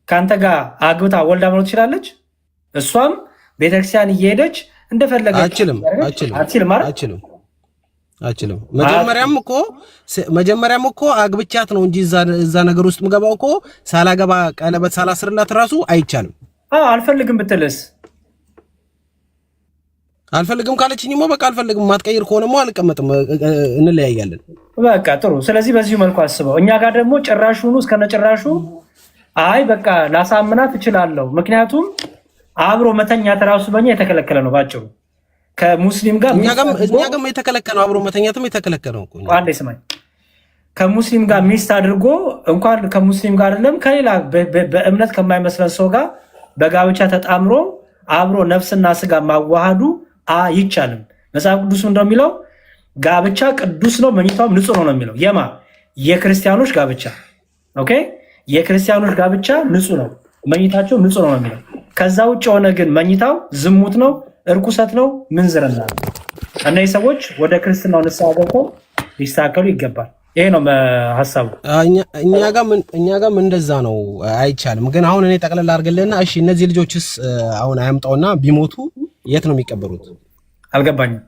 ከአንተ ጋር አግብታ ወልዳ መኖር ትችላለች። እሷም ቤተክርስቲያን እየሄደች እንደፈለገች አችልም። መጀመሪያም እኮ አግብቻት ነው እንጂ እዛ ነገር ውስጥ ምገባው እኮ ሳላገባ ቀለበት ሳላስርላት ራሱ አይቻልም። አልፈልግም ብትልስ? አልፈልግም ካለችኝማ በቃ አልፈልግም። ማትቀይር ከሆነማ አልቀመጥም፣ እንለያያለን። በቃ ጥሩ። ስለዚህ በዚሁ መልኩ አስበው። እኛ ጋር ደግሞ ጭራሹኑ እስከነጭራሹ አይ በቃ ላሳምናት እችላለሁ። ምክንያቱም አብሮ መተኛት ራሱ በእኛ የተከለከለ ነው። ባጭሩ ከሙስሊም ጋር እኛ ጋርም የተከለከለ ነው። አብሮ መተኛትም የተከለከለ ነው እኮ። አንዴ ስማኝ፣ ከሙስሊም ጋር ሚስት አድርጎ እንኳን ከሙስሊም ጋር አይደለም ከሌላ በእምነት ከማይመስለን ሰው ጋር በጋብቻ ተጣምሮ አብሮ ነፍስና ስጋ ማዋሃዱ አይቻልም። መጽሐፍ ቅዱስ እንደሚለው ጋብቻ ቅዱስ ነው፣ መኝታውም ንጹህ ነው የሚለው። የክርስቲያኖች ጋብቻ ኦኬ፣ የክርስቲያኖች ጋብቻ ንጹህ ነው፣ መኝታቸው ንጹህ ነው የሚለው። ከዛ ውጭ ሆነ ግን መኝታው ዝሙት ነው፣ እርኩሰት ነው፣ ምንዝርና ነው። እነዚህ ሰዎች ወደ ክርስትናው ንስሐ ገብተው ሊስተካከሉ ይገባል። ይሄ ነው ሐሳቡ። እኛ ጋርም እንደዛ ነው፣ አይቻልም። ግን አሁን እኔ ጠቅለል አድርግልህና እሺ፣ እነዚህ ልጆችስ አሁን አያምጣውና ቢሞቱ የት ነው የሚቀበሩት? አልገባኝም።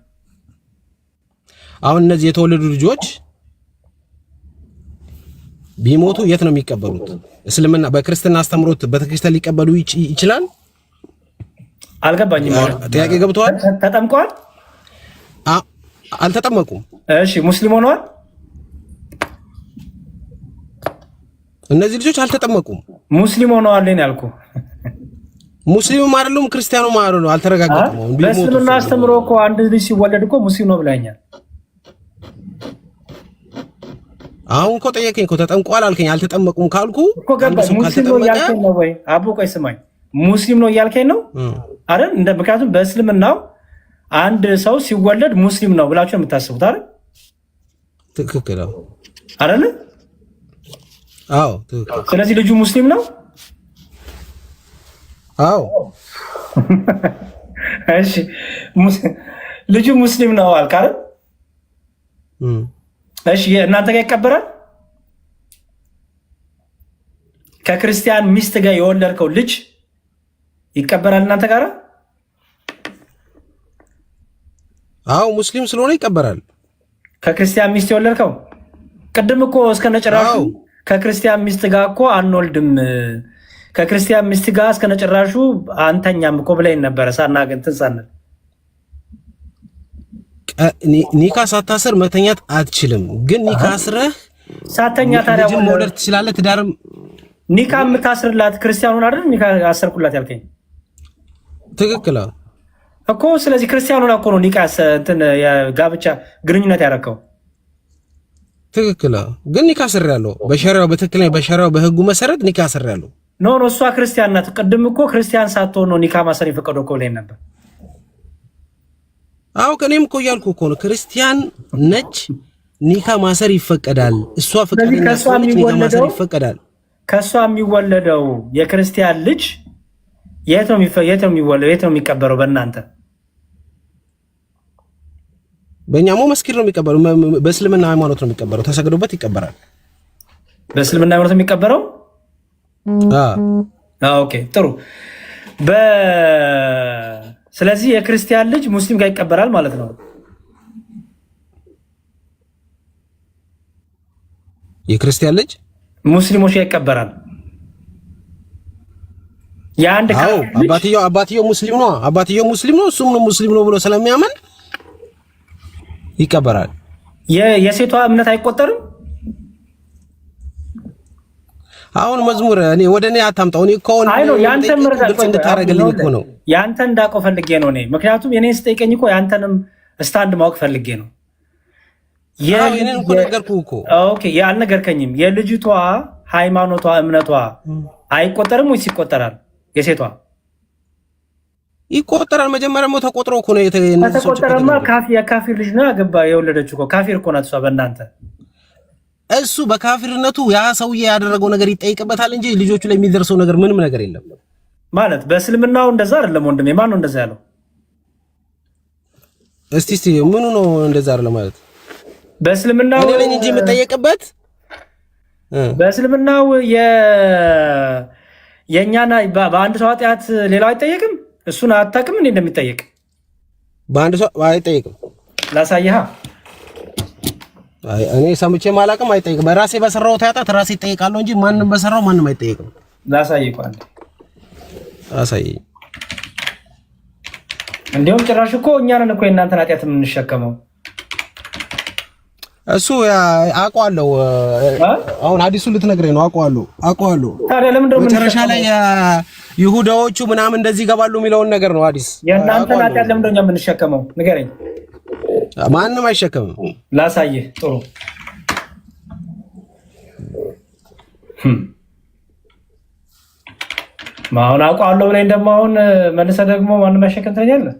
አሁን እነዚህ የተወለዱ ልጆች ቢሞቱ የት ነው የሚቀበሩት? እስልምና በክርስትና አስተምሮት በተክርስቲያን ሊቀበሉ ይችላል? አልገባኝም። ጥያቄ ገብተዋል? ተጠምቀዋል? አልተጠመቁም። እሺ፣ ሙስሊም ሆነዋል? እነዚህ ልጆች አልተጠመቁም። ሙስሊም ሆነዋል ነው ያልኩህ። ሙስሊም አይደሉም፣ ክርስቲያኑ ማለት ነው። አልተረጋገጠም። በእስልምና አስተምሮ እኮ አንድ ልጅ ሲወለድ እኮ ሙስሊም ነው ብለኛል። አሁን እኮ ጠየቀኝ እኮ ተጠምቋል አልከኝ። አልተጠመቁም ካልኩ እኮ ገባኝ። ሙስሊም ነው እያልከኝ ነው ወይ? አቡ ቆይ ስማኝ፣ ሙስሊም ነው እያልከኝ ነው አይደል? ምክንያቱም በእስልምናው አንድ ሰው ሲወለድ ሙስሊም ነው ብላችሁ የምታስቡት አይደል? ትክክል አይደል? አዎ ትክክል። ስለዚህ ልጁ ሙስሊም ነው? አዎ። እሺ ልጁ ሙስሊም ነው አልክ አይደል? እሺ እናንተ ጋር ይቀበራል? ከክርስቲያን ሚስት ጋር የወለድከው ልጅ ይቀበራል እናንተ ጋር? አዎ ሙስሊም ስለሆነ ይቀበራል። ከክርስቲያን ሚስት የወለድከው? ቅድም እኮ እስከነጭራሹ ከክርስቲያን ሚስት ጋር እኮ አንወልድም፣ ከክርስቲያን ሚስት ጋር እስከነጭራሹ አንተኛም እኮ ብለኝ ነበረ። ሳናገን ትንሳነን ኒካ ሳታስር መተኛት አትችልም። ግን ኒካ አስረህ ሳተኛ ታዲያ መውለድ ትችላለህ። ትዳርም ኒካ የምታስርላት ክርስቲያኑን አይደል? ኒካ አሰርኩላት ያልከኝ ትክክል እኮ። ስለዚህ ክርስቲያኑን እኮ ነው ኒካ እንትን የጋብቻ ግንኙነት ያደረከው። ትክክል ግን ኒካ አስሬያለሁ በሸሪዓው፣ በትክክለኛ በሸሪዓው በህጉ መሰረት ኒካ አስሬያለሁ። ኖ እሷ ክርስቲያን ናት። ቅድም እኮ ክርስቲያን ሳትሆን ነው ኒካ ማሰር የፈቀደው እኮ ብለኝ ነበር። አዎ ከኔም እኮ እያልኩ እኮ ነው። ክርስቲያን ነች፣ ኒካ ማሰር ይፈቀዳል። እሷ ፈቃደኛ ስለሆነች ኒካ ማሰር ይፈቀዳል። ከእሷ የሚወለደው የክርስቲያን ልጅ የት ነው የሚወለደው? የት ነው የሚቀበረው? በእናንተ በእኛሞ መስጊድ ነው የሚቀበረው። በእስልምና ሃይማኖት ነው የሚቀበረው። ተሰግዶበት ይቀበራል። በእስልምና ሃይማኖት የሚቀበረው? ኦኬ ጥሩ። ስለዚህ የክርስቲያን ልጅ ሙስሊም ጋር ይቀበራል ማለት ነው። የክርስቲያን ልጅ ሙስሊሞች ጋር ይቀበራል። የአንድ አባትየው ሙስሊም ነው። አባትየው ሙስሊም ነው፣ እሱም ሙስሊም ነው ብሎ ስለሚያምን ይቀበራል። የሴቷ እምነት አይቆጠርም። አሁን መዝሙር ወደ እኔ አታምጣው። እኔ እኮ ያንተን ግልጽ እንድታደርግልኝ እኮ ነው። ያንተን እንዳውቀው ፈልጌ ነው እኔ። ምክንያቱም የኔን ስጠይቀኝ እኮ ያንተንም ስታንድ ማወቅ ፈልጌ ነው። የኔን እኮ ነገርኩህ እኮ። ኦኬ አልነገርከኝም። የልጅቷ ሃይማኖቷ እምነቷ አይቆጠርም ወይስ ይቆጠራል? የሴቷ ይቆጠራል። መጀመሪያው ተቆጥሮ እኮ ነው ተቆጠረማ። የካፊር ልጅ ነው ያገባ የወለደችው እኮ ካፊር እኮ ናት እሷ በእናንተ። እሱ በካፊርነቱ ያ ሰውዬ ያደረገው ነገር ይጠይቅበታል እንጂ ልጆቹ ላይ የሚደርሰው ነገር ምንም ነገር የለም ማለት። በእስልምናው እንደዛ አይደለም ወንድሜ። ማን ነው እንደዛ ያለው? እስቲ ምኑ ነው እንደዛ አይደለም ማለት? በእስልምናው እኔ ነኝ እንጂ የምጠየቅበት። በእስልምናው የኛና በአንድ ሰው ኃጢአት ሌላው አይጠየቅም። እሱን አታውቅም እንዴ እንደሚጠየቅ? በአንድ ሰው አይጠየቅም። ላሳይሃ። እኔ ሰምቼ ማላቅም አይጠየቅም። በራሴ በሰራው ኃጢአት ራሴ እጠየቃለሁ እንጂ ማንንም በሰራው ማንንም አይጠየቅም። ላሳይህ አንዴ። አሳይ። እንዲያውም ጭራሽ እኮ እኛ ነን እኮ የእናንተን ኃጢአት የምንሸከመው። እሱ አውቀዋለሁ። አሁን አዲሱ ልትነግረኝ ነው። አውቀዋለሁ። ታዲያ ለምንድን ነው መጨረሻ ላይ ይሁዳዎቹ ምናምን እንደዚህ ይገባሉ የሚለውን ነገር ነው አዲስ። የእናንተን ኃጢአት ለምንድን ነው የምንሸከመው? ንገረኝ። ማንም አይሸከምም። ላሳይህ። ጥሩ አሁን አውቀዋለሁ ብለኝ ደግሞ አሁን መልሰህ ደግሞ ማንም አይሸከም ትለኛለህ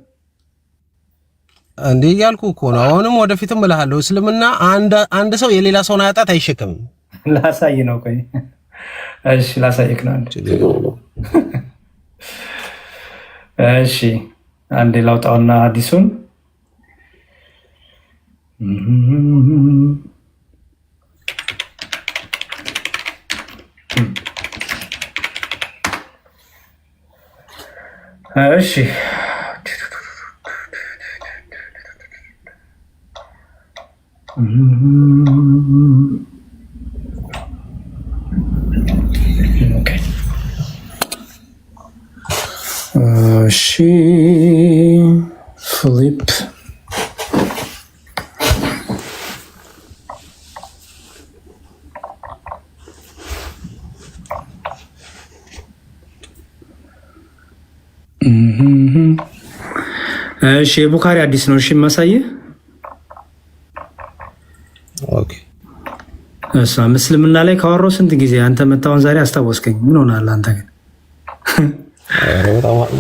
እንዴ? እያልኩ እኮ ነው። አሁንም ወደፊትም እልሃለሁ እስልምና አንድ ሰው የሌላ ሰውን ኃጢአት አይሸከምም። ላሳይህ ነው። ቆይ እሺ፣ ላሳይህ ነው። እሺ፣ አንዴ ላውጣውና አዲሱን እሺ ፍሊፕ እሺ የቡኻሪ አዲስ ነው። እሺ ማሳየህ። ኦኬ እስልምና ላይ ካወራሁ ስንት ጊዜ አንተ መታወን ዛሬ አስታወስከኝ። ምን ሆናል አንተ ግን?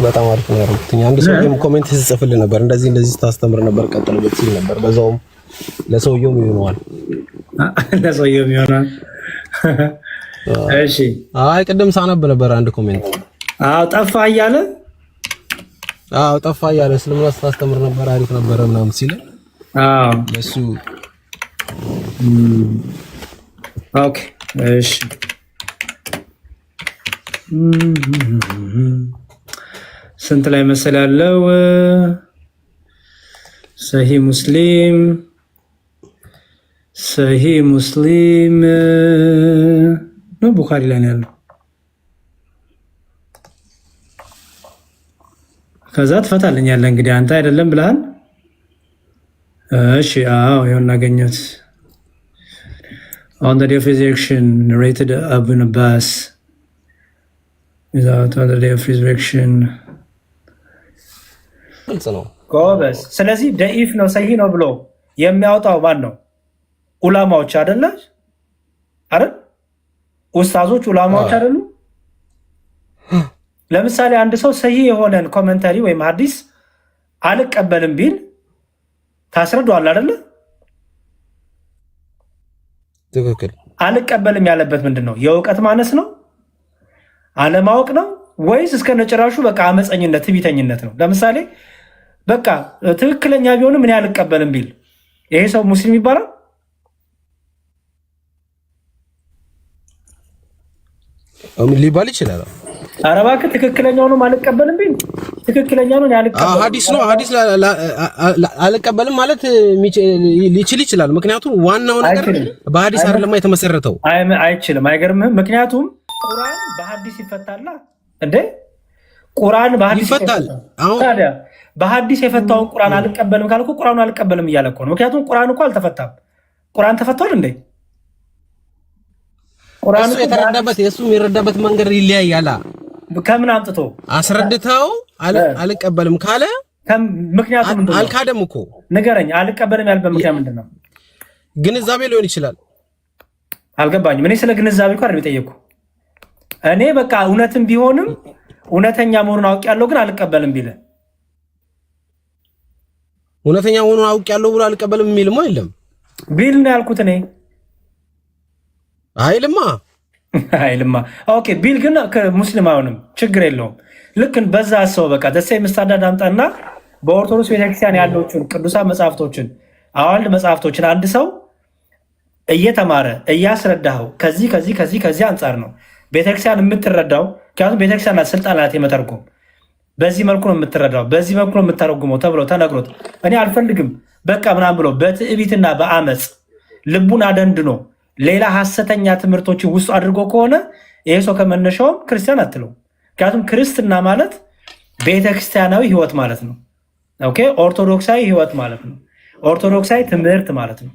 በጣም አሪፍ ነው ያደረኩት። አንድ ሰውዬም ኮሜንት ሲጽፍልህ ነበር፣ እንደዚህ ታስተምር ነበር ቀጥልበት ሲል ነበር። በዛውም ለሰውየውም ይሆናል ለሰውየውም ይሆናል። እሺ አይ ቅድም ሳነብ ነበር አንድ ኮሜንት። ጠፋ እያለ ጠፋ እያለ እስልምና ስታስተምር ነበር አሪፍ ነበር ምናምን ሲል ለሱ ኦኬ እሺ ስንት ላይ መሰል ያለው ሰሂህ ሙስሊም ነው ቡኻሪ ላይ ነው ያለው። ከዛ ትፈታልኛለህ እንግዲህ አንተ አይደለም ብለሃል። እሺ ይሁን እናገኘት on the day of resurrection narrated Ibn Abbas without on the day of resurrection ጎበዝ። ስለዚህ ደኢፍ ነው ሰሂህ ነው ብሎ የሚያወጣው ማን ነው? ዑላማዎች አይደለ? ኡስታዞች ዑላማዎች አይደሉ? ለምሳሌ አንድ ሰው ሰሂህ የሆነን ኮመንታሪ ወይም ሐዲስ አልቀበልም ቢል ታስረዷል አይደለ? ትክክል። አልቀበልም ያለበት ምንድን ነው? የእውቀት ማነስ ነው? አለማወቅ ነው? ወይስ እስከነጭራሹ በቃ አመፀኝነት፣ ትዕቢተኝነት ነው? ለምሳሌ በቃ ትክክለኛ ቢሆንም እኔ አልቀበልም ቢል ይሄ ሰው ሙስሊም ይባላል? ሊባል ይችላል። ኧረ እባክህ ትክክለኛውንም አልቀበልም ቢል ትክክለኛውን ያልቀበል ሐዲስ ነው። ሐዲስ አልቀበልም ማለት ሊችል ይችላል። ምክንያቱም ዋናው ነገር በሐዲስ አይደለም የተመሰረተው። አይችልም። አይገርምህም? ምክንያቱም ቁርአን በሐዲስ ይፈታል እንዴ? ቁርአን በሐዲስ ይፈታል። አሁን ታዲያ በሐዲስ የፈታውን ቁርአን አልቀበልም ካልኩ ቁርአኑ አልቀበልም እያለ እኮ ነው። ምክንያቱም ቁርአን እኮ አልተፈታም። ቁርአን ተፈቷል እንዴ? ቁርአን እሱ የተረዳበት የሱ የሚረዳበት መንገድ ይለያያል። ከምን አምጥቶ አስረድተው አልቀበልም ካለ ምክንያቱም ምንድነው? አልካደም እኮ ንገረኝ። አልቀበልም ያልበት ምክንያት ምንድነው? ግንዛቤ ሊሆን ይችላል። አልገባኝም። እኔ ስለ ግንዛቤ እኮ አይደል የጠየኩህ። እኔ በቃ እውነትም ቢሆንም እውነተኛ መሆኑን አውቄያለሁ ግን አልቀበልም ቢል እውነተኛ መሆኑን አውቄያለሁ ብሎ አልቀበልም የሚልማ የለም ቢል ነው ያልኩት እኔ። አይልማ ኦኬ ቢል ግን ሙስሊም አይሆንም፣ ችግር የለውም። ልክ በዛ አስበው በቃ ደሴ ምስታዳድ አምጣና በኦርቶዶክስ ቤተክርስቲያን ያለዎችን ቅዱሳን መጽሐፍቶችን አዋልድ መጽሐፍቶችን አንድ ሰው እየተማረ እያስረዳኸው ከዚህ አንጻር ነው ቤተክርስቲያን የምትረዳው። ምክንያቱም ቤተክርስቲያን ስልጣን ናት የመተርጎም፣ በዚህ መልኩ ነው የምትረዳው፣ በዚህ መልኩ ነው የምተረጉመው ተብሎ ተነግሮት እኔ አልፈልግም በቃ ምናምን ብሎ በትዕቢትና በአመፅ ልቡን አደንድኖ ሌላ ሐሰተኛ ትምህርቶችን ውስጡ አድርጎ ከሆነ ይሄ ሰው ከመነሻውም ክርስቲያን አትለው። ምክንያቱም ክርስትና ማለት ቤተክርስቲያናዊ ህይወት ማለት ነው። ኦኬ ኦርቶዶክሳዊ ህይወት ማለት ነው። ኦርቶዶክሳዊ ትምህርት ማለት ነው።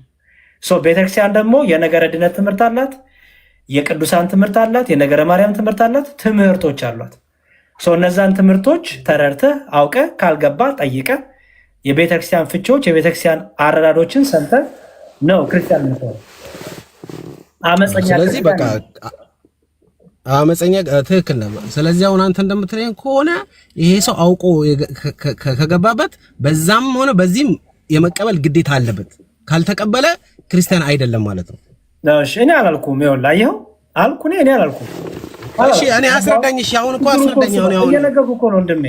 ቤተክርስቲያን ደግሞ የነገረ ድነት ትምህርት አላት፣ የቅዱሳን ትምህርት አላት፣ የነገረ ማርያም ትምህርት አላት፣ ትምህርቶች አሏት። እነዛን ትምህርቶች ተረድተህ አውቀህ ካልገባ ጠይቀህ የቤተክርስቲያን ፍቺዎች የቤተክርስቲያን አረዳዶችን ሰምተህ ነው ክርስቲያን ነው። አመፀኛ ስለዚህ በቃ አመፀኛ ትክክል ነው። ስለዚህ አሁን አንተ እንደምትለኝ ከሆነ ይሄ ሰው አውቆ ከገባበት በዛም ሆነ በዚህም የመቀበል ግዴታ አለበት። ካልተቀበለ ክርስቲያን አይደለም ማለት ነው። እሺ እኔ አላልኩም። ይኸውልህ አየኸው አልኩ እኔ አላልኩም። እሺ እኔ አስረዳኝ። እሺ አሁን እኮ አስረዳኝ። አሁን እየነገርኩህ እኮ ነው ወንድሜ።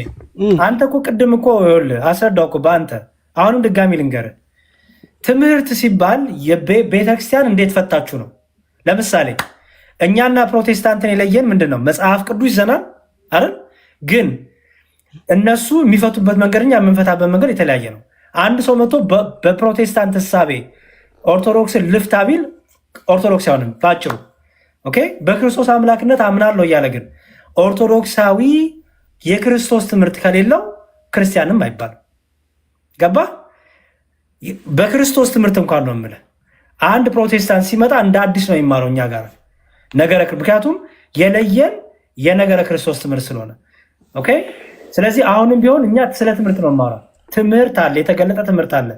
አንተ እኮ ቅድም እኮ ይኸውልህ አስረዳው እኮ በአንተ አሁንም ድጋሚ ልንገርህ። ትምህርት ሲባል ቤተክርስቲያን እንዴት ፈታችሁ ነው። ለምሳሌ እኛና ፕሮቴስታንትን የለየን ምንድነው? መጽሐፍ ቅዱስ ይዘናል አይደል? ግን እነሱ የሚፈቱበት መንገድ እኛ የምንፈታበት መንገድ የተለያየ ነው። አንድ ሰው መጥቶ በፕሮቴስታንት እሳቤ ኦርቶዶክስን ልፍታ ቢል ኦርቶዶክስ አይሆንም ባጭሩ። ኦኬ በክርስቶስ አምላክነት አምናለሁ እያለ ግን ኦርቶዶክሳዊ የክርስቶስ ትምህርት ከሌለው ክርስቲያንም አይባልም። ገባ? በክርስቶስ ትምህርት እንኳን ነው የምልህ። አንድ ፕሮቴስታንት ሲመጣ እንደ አዲስ ነው የሚማረው እኛ ጋር ነገረ፣ ምክንያቱም የለየን የነገረ ክርስቶስ ትምህርት ስለሆነ። ኦኬ ስለዚህ አሁንም ቢሆን እኛ ስለ ትምህርት ነው የማወራ። ትምህርት አለ፣ የተገለጠ ትምህርት አለ፣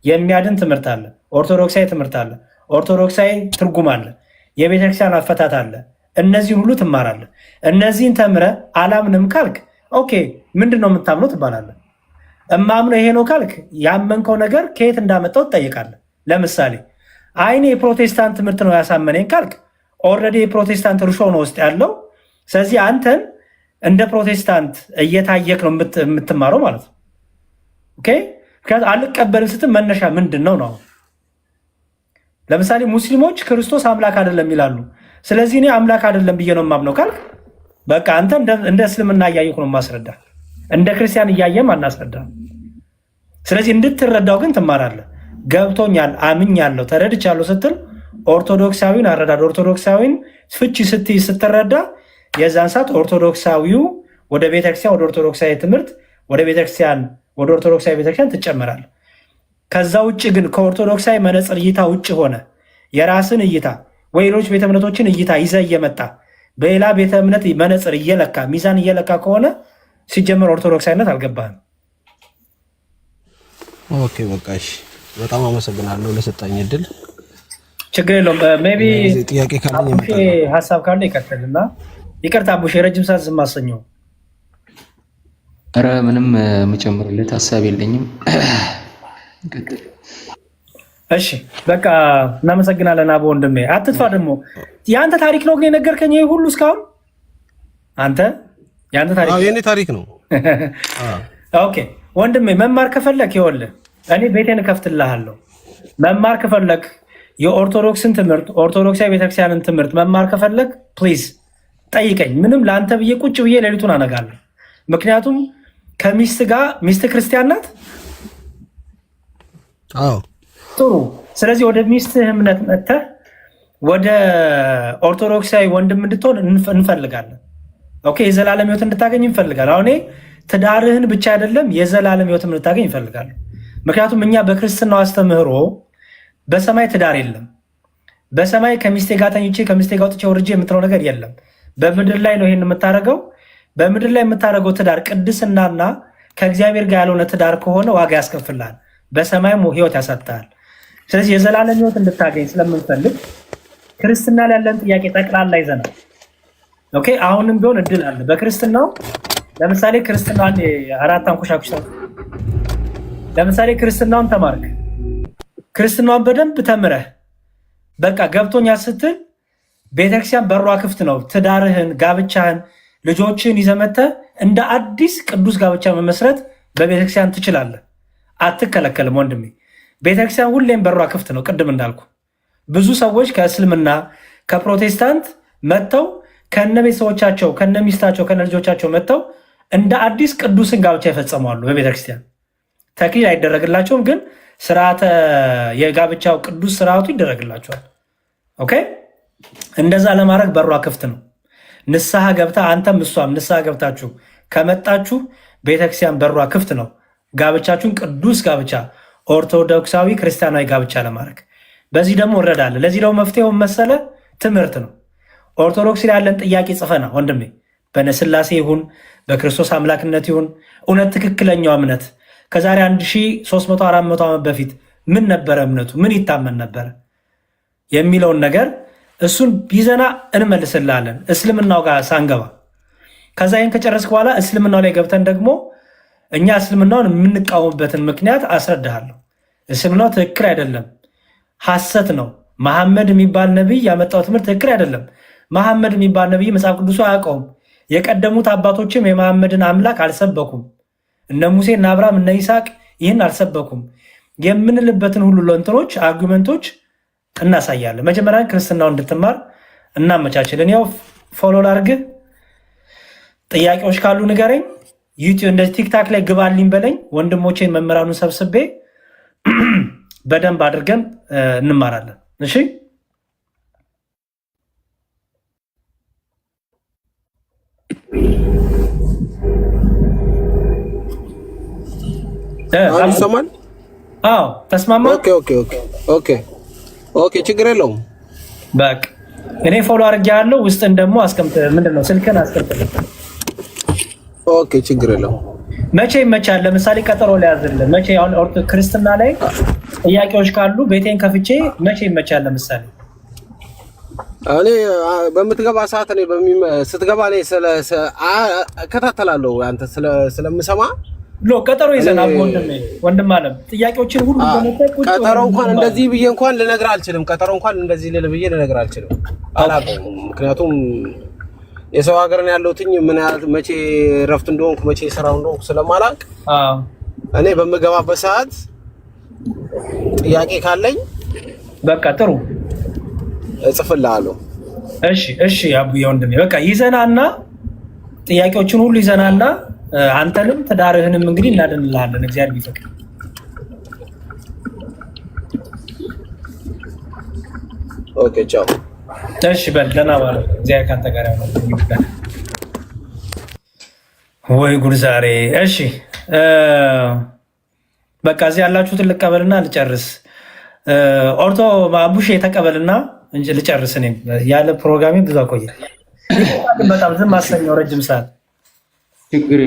የሚያድን ትምህርት አለ፣ ኦርቶዶክሳዊ ትምህርት አለ፣ ኦርቶዶክሳዊ ትርጉም አለ፣ የቤተክርስቲያን አፈታት አለ። እነዚህን ሁሉ ትማራለህ። እነዚህን ተምረህ አላምንም ካልክ ኦኬ ምንድን ነው የምታምነው ትባላለህ። እማምነው ይሄ ነው ካልክ ያመንከው ነገር ከየት እንዳመጣው ትጠይቃለህ። ለምሳሌ አይኔ የፕሮቴስታንት ትምህርት ነው ያሳመነኝ ካልክ ኦልሬዲ የፕሮቴስታንት እርሾ ነው ውስጥ ያለው። ስለዚህ አንተን እንደ ፕሮቴስታንት እየታየክ ነው የምትማረው ማለት ነው። ኦኬ ምክንያቱም አልቀበልም ስትል መነሻ ምንድን ነው ነው። ለምሳሌ ሙስሊሞች ክርስቶስ አምላክ አይደለም ይላሉ። ስለዚህ እኔ አምላክ አይደለም ብዬ ነው የማምነው ካልክ በቃ አንተ እንደ እስልምና እያየሁ ነው ማስረዳ፣ እንደ ክርስቲያን እያየም አናስረዳ። ስለዚህ እንድትረዳው ግን ትማራለህ። ገብቶኛል፣ አምኛለሁ፣ ተረድቻለሁ ስትል ኦርቶዶክሳዊን አረዳድ ኦርቶዶክሳዊን ፍቺ ስትረዳ የዛን ሰዓት ኦርቶዶክሳዊው ወደ ቤተክርስቲያን ወደ ኦርቶዶክሳዊ ትምህርት ወደ ቤተክርስቲያን ወደ ኦርቶዶክሳዊ ቤተክርስቲያን ትጨመራለህ። ከዛ ውጭ ግን ከኦርቶዶክሳዊ መነጽር እይታ ውጭ ሆነ የራስን እይታ ወይ ሌሎች ቤተ እምነቶችን እይታ ይዘህ እየመጣ በሌላ ቤተ እምነት መነጽር እየለካ ሚዛን እየለካ ከሆነ ሲጀመር ኦርቶዶክሳዊነት አልገባህም። ኦኬ በቃ እሺ፣ በጣም አመሰግናለሁ ለሰጣኝ እድል። ችግር የለውም። ሜይ ቢ ጥያቄ ካለኝ ሀሳብ ካለ ይቀጥልና። ይቅርታ አቡሽ የረጅም ሰዓት ዝም አሰኘው። ኧረ ምንም የምጨምርለት ሀሳብ የለኝም። እሺ በቃ እናመሰግናለን። አቦ ወንድሜ አትጥፋ። ደግሞ የአንተ ታሪክ ነው ግን የነገርከኝ ይሄ ሁሉ እስካሁን አንተ የአንተ ታሪክ ነው? የኔ ታሪክ ነው። ኦኬ ወንድሜ መማር ከፈለክ ይኸውልህ እኔ ቤቴን እከፍትልሃለሁ። መማር ከፈለክ የኦርቶዶክስን ትምህርት ኦርቶዶክሳዊ ቤተክርስቲያንን ትምህርት መማር ከፈለክ ፕሊዝ ጠይቀኝ። ምንም ለአንተ ብዬ ቁጭ ብዬ ሌሊቱን አነጋለሁ። ምክንያቱም ከሚስት ጋር ሚስት ክርስቲያን ናት። አዎ ጥሩ። ስለዚህ ወደ ሚስትህ እምነት መጥተህ ወደ ኦርቶዶክሳዊ ወንድም እንድትሆን እንፈልጋለን። ኦኬ የዘላለም ህይወት እንድታገኝ እንፈልጋለን። አሁን ትዳርህን ብቻ አይደለም የዘላለም ህይወት እንድታገኝ እንፈልጋለን። ምክንያቱም እኛ በክርስትናው አስተምህሮ በሰማይ ትዳር የለም። በሰማይ ከሚስቴ ጋር ተኝቼ ከሚስቴ ጋር ወጥቼ ወርጄ የምትለው ነገር የለም። በምድር ላይ ነው ይሄን የምታደርገው። በምድር ላይ የምታደርገው ትዳር ቅድስናና ከእግዚአብሔር ጋር ያልሆነ ትዳር ከሆነ ዋጋ ያስከፍላል፣ በሰማይም ህይወት ያሳጣል። ስለዚህ የዘላለም ህይወት እንድታገኝ ስለምንፈልግ ክርስትና ላይ ያለን ጥያቄ ጠቅላላ ይዘናል። ኦኬ አሁንም ቢሆን እድል አለ። በክርስትናው ለምሳሌ ክርስትናን አራት አንኮሻኩሽ ለምሳሌ ክርስትናውን ተማርክ ክርስትናውን በደንብ ተምረህ በቃ ገብቶኛ ስትል ቤተክርስቲያን በሯ ክፍት ነው። ትዳርህን፣ ጋብቻህን፣ ልጆችን ይዘመተ እንደ አዲስ ቅዱስ ጋብቻ መመስረት በቤተክርስቲያን ትችላለህ። አትከለከልም ወንድሜ። ቤተክርስቲያን ሁሌም በሯ ክፍት ነው። ቅድም እንዳልኩ ብዙ ሰዎች ከእስልምና ከፕሮቴስታንት መጥተው ከነ ቤተሰቦቻቸው ከነ ሚስታቸው ከነ ልጆቻቸው መጥተው እንደ አዲስ ቅዱስን ጋብቻ ይፈጸማሉ። በቤተክርስቲያን ተክሊል አይደረግላቸውም፣ ግን ስርዓተ የጋብቻው ቅዱስ ስርዓቱ ይደረግላቸዋል። ኦኬ፣ እንደዛ ለማድረግ በሯ ክፍት ነው። ንስሐ ገብታ አንተም እሷም ንስሐ ገብታችሁ ከመጣችሁ ቤተክርስቲያን በሯ ክፍት ነው። ጋብቻችሁን ቅዱስ ጋብቻ ኦርቶዶክሳዊ ክርስቲያናዊ ጋብቻ ለማድረግ በዚህ ደግሞ እረዳለሁ። ለዚህ ደግሞ መፍትሄው መሰለ ትምህርት ነው። ኦርቶዶክስ ላይ ያለን ጥያቄ ጽፈና ወንድሜ በነስላሴ ይሁን በክርስቶስ አምላክነት ይሁን እውነት ትክክለኛው እምነት ከዛሬ 1300-400 ዓመት በፊት ምን ነበረ? እምነቱ ምን ይታመን ነበረ የሚለውን ነገር እሱን ይዘና እንመልስላለን እስልምናው ጋር ሳንገባ። ከዛ ይህን ከጨረስክ በኋላ እስልምናው ላይ ገብተን ደግሞ እኛ እስልምናውን የምንቃወምበትን ምክንያት አስረዳሃለሁ። እስልምናው ትክክል አይደለም፣ ሐሰት ነው። መሐመድ የሚባል ነቢይ ያመጣው ትምህርት ትክክል አይደለም። መሐመድ የሚባል ነቢይ መጽሐፍ ቅዱሱ አያውቀውም። የቀደሙት አባቶችም የመሐመድን አምላክ አልሰበኩም። እነ ሙሴ እነ አብርሃም እነ ይስሐቅ ይህን አልሰበኩም የምንልበትን ሁሉ ለእንትኖች አርጉመንቶች እናሳያለን። መጀመሪያ ክርስትናው እንድትማር እናመቻችልን። ያው ፎሎ ላርግህ፣ ጥያቄዎች ካሉ ንገረኝ። ዩቲዩብ እንደዚህ ቲክታክ ላይ ግባልኝ በለኝ። ወንድሞቼን መምህራኑን ሰብስቤ በደንብ አድርገን እንማራለን። እሺ ይሰማል? አዎ ተስማማ። ኦኬ ችግር የለውም። በቃ እኔ ፎሎ አድርጌያለሁ። ውስጥን ደግሞ አስቀምጥ። ምንድነው ስልክን አስቀምጥ። ኦኬ ችግር የለውም። መቼ ይመቻል? ለምሳሌ ቀጠሮ ላይ ያዝልህ። መቼ አሁን ክርስትና ላይ ጥያቄዎች ካሉ ቤቴን ከፍቼ መቼ ይመቻል? ለምሳሌ እኔ በምትገባ ሰዓት እኔ ስትገባ እኔ እከታተላለሁ አንተ ስለምሰማ ቀጠሮ ይዘናል። ወንድም አለም ጥያቄዎችን ሁሉ ቀጠሮ እንኳን እንደዚህ ብዬ እንኳን ልነግርህ አልችልም። ቀጠሮ እንኳን እንደዚህ ልል ብዬ ልነግርህ አልችልም። አላውቀውም። ምክንያቱም የሰው ሀገር ነው ያለሁትኝ። ምን ያህል መቼ ረፍት እንደሆንኩ መቼ ስራው እንደሆንኩ ስለማላውቅ እኔ በምገባበት ሰዓት ጥያቄ ካለኝ በቃ ጥሩ እጽፍልሃለሁ። እሺ አቡዬ ወንድሜ በቃ ይዘናና ጥያቄዎችን ሁሉ ይዘናና አንተንም ትዳርህንም እንግዲህ እናድንልሃለን እግዚአብሔር ቢፈቅድ። ኦኬ ቻው። እሺ በል ደህና ዋል። እግዚአብሔር ካንተ ጋር ያለው ወይ ጉድ ዛሬ። እሺ በቃ እዚህ ያላችሁትን ልቀበልና ልጨርስ። ኦርቶ አቡሼ ተቀበልና እንጂ ልጨርስ። እኔም ያለ ፕሮግራሜ ብዙ አቆየ። በጣም ዝም አሰኘው ረጅም ሰዓት። ችግር